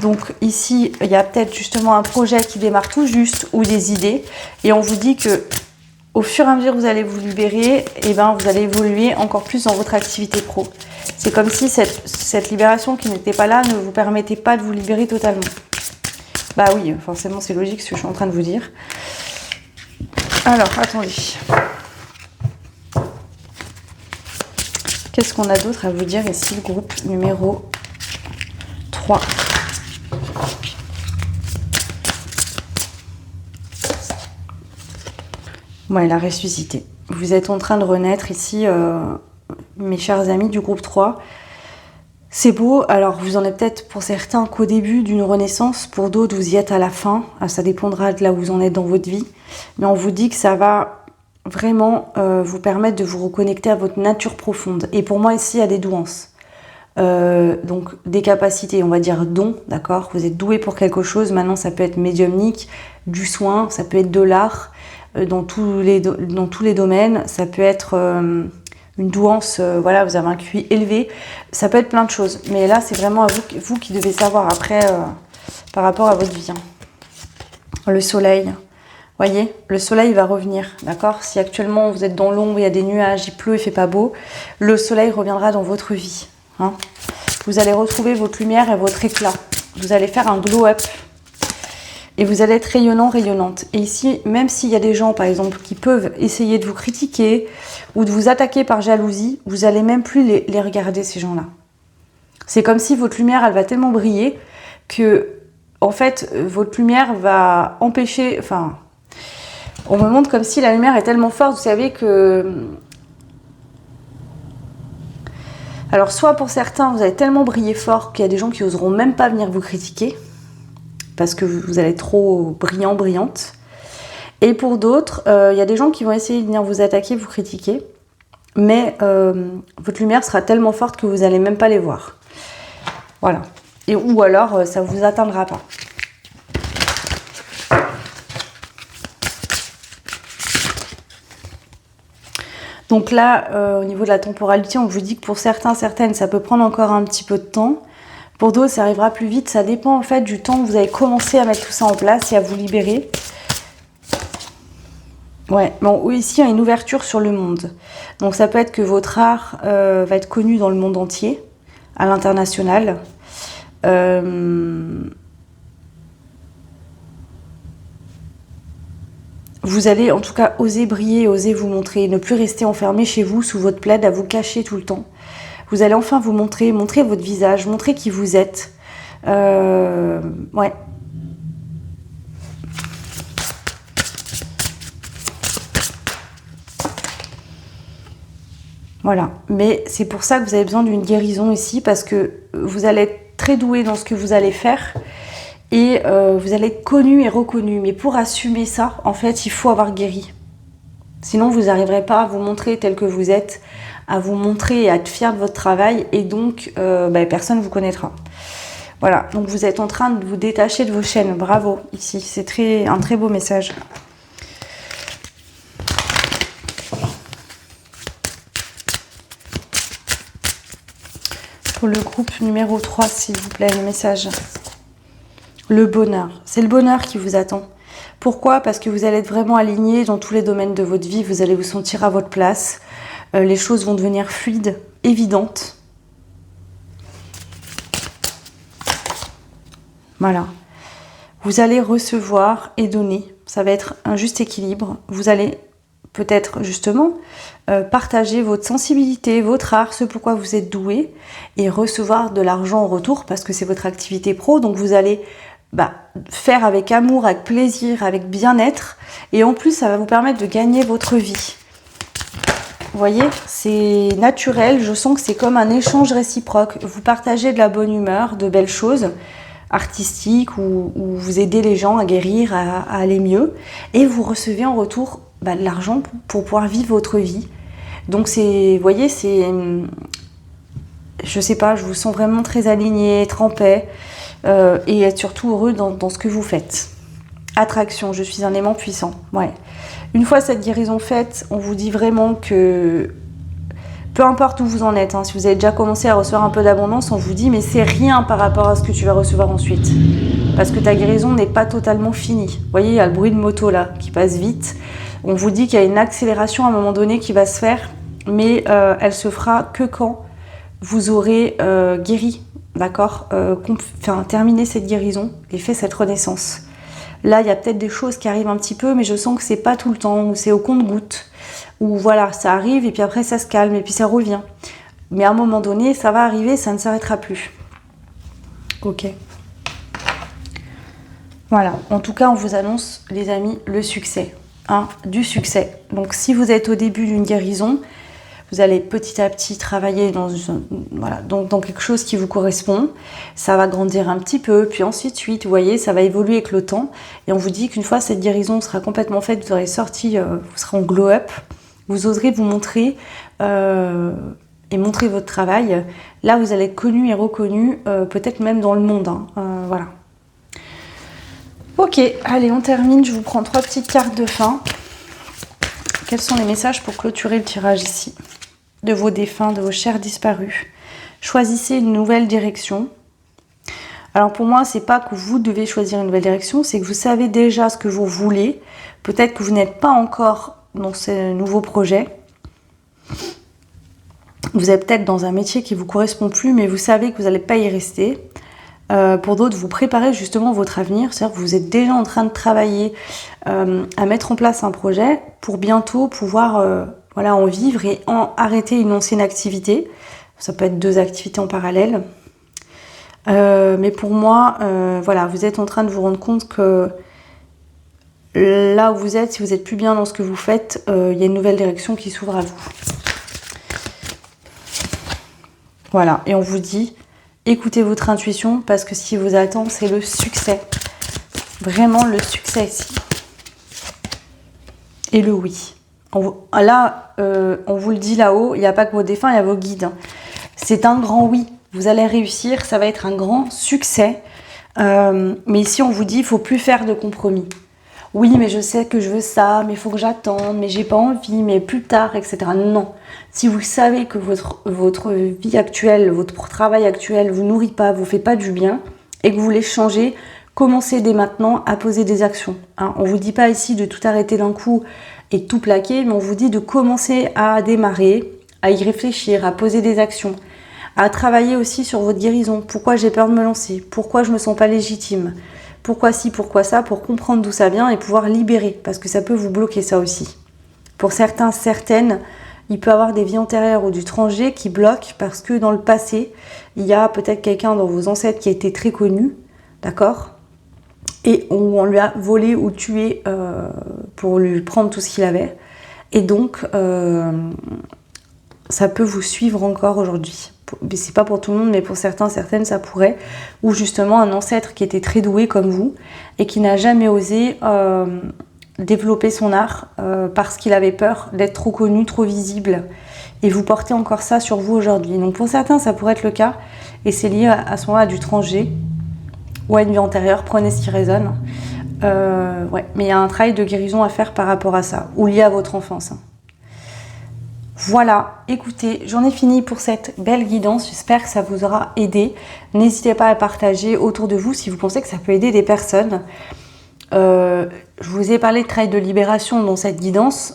Speaker 1: Donc ici, il y a peut-être justement un projet qui démarre tout juste ou des idées. Et on vous dit que au fur et à mesure que vous allez vous libérer, et ben, vous allez évoluer encore plus dans votre activité pro. C'est comme si cette libération qui n'était pas là ne vous permettait pas de vous libérer totalement. Bah oui, forcément c'est logique ce que je suis en train de vous dire. Alors, attendez. Qu'est-ce qu'on a d'autre à vous dire ici, le groupe numéro 3. Ouais, la ressuscité. Vous êtes en train de renaître ici, mes chers amis du groupe 3. C'est beau, alors vous en êtes peut-être pour certains qu'au début d'une renaissance, pour d'autres vous y êtes à la fin, ça dépendra de là où vous en êtes dans votre vie, mais on vous dit que ça va vraiment vous permettre de vous reconnecter à votre nature profonde. Et pour moi ici il y a des douances, donc des capacités, on va dire dons, d'accord, vous êtes doué pour quelque chose, maintenant ça peut être médiumnique, du soin, ça peut être de l'art, dans tous les domaines, ça peut être... une douance, voilà, vous avez un QI élevé, ça peut être plein de choses. Mais là, c'est vraiment à vous qui devez savoir après par rapport à votre vie. Le soleil, voyez, le soleil va revenir, d'accord? Si actuellement vous êtes dans l'ombre, il y a des nuages, il pleut, il fait pas beau, le soleil reviendra dans votre vie. Hein. Vous allez retrouver votre lumière et votre éclat. Vous allez faire un glow-up. Et vous allez être rayonnant, rayonnante. Et ici, même s'il y a des gens, par exemple, qui peuvent essayer de vous critiquer ou de vous attaquer par jalousie, vous allez même plus les regarder, ces gens-là. C'est comme si votre lumière, elle va tellement briller que, en fait, votre lumière va empêcher... Enfin, on me montre comme si la lumière est tellement forte, vous savez que... Alors, soit pour certains, vous allez tellement briller fort qu'il y a des gens qui oseront même pas venir vous critiquer, parce que vous allez être trop brillant, brillante. Et pour d'autres, il y a des gens qui vont essayer de venir vous attaquer, vous critiquer, mais votre lumière sera tellement forte que vous n'allez même pas les voir. Voilà. Ou alors, ça ne vous atteindra pas. Donc là, au niveau de la temporalité, on vous dit que pour certains, certaines, ça peut prendre encore un petit peu de temps. Pour d'autres, ça arrivera plus vite. Ça dépend en fait du temps que vous avez commencé à mettre tout ça en place et à vous libérer. Ouais, bon, ici, il y a une ouverture sur le monde. Donc ça peut être que votre art va être connu dans le monde entier, à l'international. Vous allez en tout cas oser briller, oser vous montrer, ne plus rester enfermé chez vous sous votre plaid à vous cacher tout le temps. Vous allez enfin vous montrer votre visage, montrer qui vous êtes. Ouais. Voilà. Mais c'est pour ça que vous avez besoin d'une guérison ici, parce que vous allez être très doué dans ce que vous allez faire et vous allez être connu et reconnu. Mais pour assumer ça, en fait, il faut avoir guéri. Sinon, vous n'arriverez pas à vous montrer tel que vous êtes, à vous montrer et à être fier de votre travail, et donc personne ne vous connaîtra. Voilà, donc vous êtes en train de vous détacher de vos chaînes. Bravo, ici, c'est un très beau message. Pour le groupe numéro 3, s'il vous plaît, le message. Le bonheur, c'est le bonheur qui vous attend. Pourquoi? Parce que vous allez être vraiment aligné dans tous les domaines de votre vie, vous allez vous sentir à votre place, les choses vont devenir fluides, évidentes. Voilà. Vous allez recevoir et donner, ça va être un juste équilibre. Vous allez peut-être justement partager votre sensibilité, votre art, ce pourquoi vous êtes doué, et recevoir de l'argent en retour parce que c'est votre activité pro, donc vous allez faire avec amour, avec plaisir, avec bien-être, et en plus ça va vous permettre de gagner votre vie. Vous voyez, c'est naturel, je sens que c'est comme un échange réciproque. Vous partagez de la bonne humeur, de belles choses artistiques, ou vous aidez les gens à guérir, à aller mieux, et vous recevez en retour de l'argent pour pouvoir vivre votre vie. Donc c'est, vous voyez, c'est, je sais pas, je vous sens vraiment très aligné, être en paix, et être surtout heureux dans ce que vous faites. Attraction, je suis un aimant puissant. Ouais. Une fois cette guérison faite, on vous dit vraiment que Peu importe où vous en êtes, hein, si vous avez déjà commencé à recevoir un peu d'abondance, on vous dit mais c'est rien par rapport à ce que tu vas recevoir ensuite. Parce que ta guérison n'est pas totalement finie. Vous voyez, il y a le bruit de moto là qui passe vite. On vous dit qu'il y a une accélération à un moment donné qui va se faire, mais elle se fera que quand vous aurez guéri, d'accord, terminé cette guérison et fait cette renaissance. Là, il y a peut-être des choses qui arrivent un petit peu, mais je sens que c'est pas tout le temps, ou c'est au compte-gouttes. Où voilà, ça arrive et puis après ça se calme et puis ça revient. Mais à un moment donné, ça va arriver, ça ne s'arrêtera plus. Ok. Voilà, en tout cas, on vous annonce, les amis, le succès. Hein, du succès. Donc si vous êtes au début d'une guérison, vous allez petit à petit travailler dans quelque chose qui vous correspond. Ça va grandir un petit peu, puis ensuite, vous voyez, ça va évoluer avec le temps. Et on vous dit qu'une fois cette guérison sera complètement faite, vous aurez sorti, vous serez en glow-up. Vous oserez vous montrer et montrer votre travail. Là, vous allez être connu et reconnu, peut-être même dans le monde. Hein. Voilà. Ok, allez, on termine. Je vous prends 3 petites cartes de fin. Quels sont les messages pour clôturer le tirage ici? De vos défunts, de vos chers disparus. Choisissez une nouvelle direction. Alors pour moi, c'est pas que vous devez choisir une nouvelle direction, c'est que vous savez déjà ce que vous voulez. Peut-être que vous n'êtes pas encore dans ce nouveau projet. Vous êtes peut-être dans un métier qui ne vous correspond plus, mais vous savez que vous n'allez pas y rester. Pour d'autres, vous préparez justement votre avenir, c'est-à-dire que vous êtes déjà en train de travailler à mettre en place un projet pour bientôt pouvoir en vivre et arrêter une ancienne activité. Ça peut être 2 activités en parallèle. Mais pour moi, vous êtes en train de vous rendre compte que là où vous êtes, si vous n'êtes plus bien dans ce que vous faites, il y a une nouvelle direction qui s'ouvre à vous. Voilà, et on vous dit, écoutez votre intuition, parce que ce qui vous attend, c'est le succès. Vraiment le succès ici. Et le oui. On vous le dit là-haut, il n'y a pas que vos défunts, il y a vos guides. C'est un grand oui. Vous allez réussir, ça va être un grand succès. Mais ici, on vous dit, il ne faut plus faire de compromis. Oui, mais je sais que je veux ça, mais il faut que j'attende, mais j'ai pas envie, mais plus tard, etc. Non. Si vous savez que votre vie actuelle, votre travail actuel vous nourrit pas, vous fait pas du bien, et que vous voulez changer, commencez dès maintenant à poser des actions. Hein. On vous dit pas ici de tout arrêter d'un coup et tout plaquer, mais on vous dit de commencer à démarrer, à y réfléchir, à poser des actions, à travailler aussi sur votre guérison. Pourquoi j'ai peur de me lancer? Pourquoi je me sens pas légitime? Pourquoi ci, pourquoi ça, pour comprendre d'où ça vient et pouvoir libérer, parce que ça peut vous bloquer ça aussi. Pour certains, certaines, il peut y avoir des vies antérieures ou du transgé qui bloquent parce que dans le passé, il y a peut-être quelqu'un dans vos ancêtres qui a été très connu, d'accord, et on lui a volé ou tué pour lui prendre tout ce qu'il avait. Et donc, ça peut vous suivre encore aujourd'hui. C'est pas pour tout le monde, mais pour certains, certaines, ça pourrait. Ou justement un ancêtre qui était très doué comme vous et qui n'a jamais osé développer son art parce qu'il avait peur d'être trop connu, trop visible. Et vous portez encore ça sur vous aujourd'hui. Donc pour certains, ça pourrait être le cas. Et c'est lié à ce moment-là à du transgé ou à une vie antérieure. Prenez ce qui résonne. Mais il y a un travail de guérison à faire par rapport à ça, ou lié à votre enfance. Voilà, écoutez, j'en ai fini pour cette belle guidance. J'espère que ça vous aura aidé. N'hésitez pas à partager autour de vous si vous pensez que ça peut aider des personnes. Je vous ai parlé de travail de libération dans cette guidance.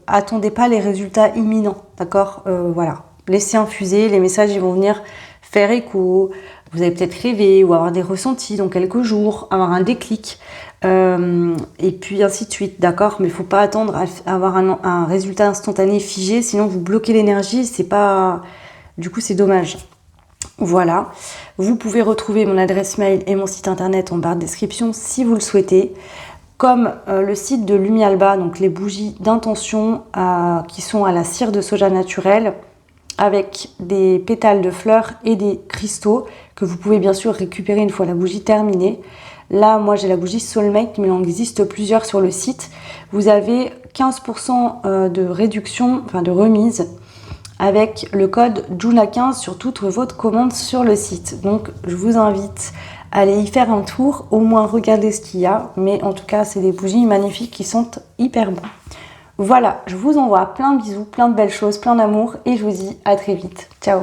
Speaker 1: Attendez pas les résultats imminents, d'accord? Voilà, laissez infuser, les messages ils vont venir faire écho. Vous allez peut-être rêver ou avoir des ressentis dans quelques jours, avoir un déclic. Et puis ainsi de suite, d'accord, mais il ne faut pas attendre à avoir un résultat instantané figé, sinon vous bloquez l'énergie, du coup c'est dommage. Voilà, vous pouvez retrouver mon adresse mail et mon site internet en barre de description si vous le souhaitez, comme le site de Lumialba, donc les bougies d'intention qui sont à la cire de soja naturelle avec des pétales de fleurs et des cristaux que vous pouvez bien sûr récupérer une fois la bougie terminée. Là, moi, j'ai la bougie Soulmate, mais il en existe plusieurs sur le site. Vous avez 15% de réduction, de remise, avec le code JUNA15 sur toute votre commande sur le site. Donc, je vous invite à aller y faire un tour, au moins regarder ce qu'il y a. Mais en tout cas, c'est des bougies magnifiques qui sentent hyper bon. Voilà, je vous envoie plein de bisous, plein de belles choses, plein d'amour et je vous dis à très vite. Ciao!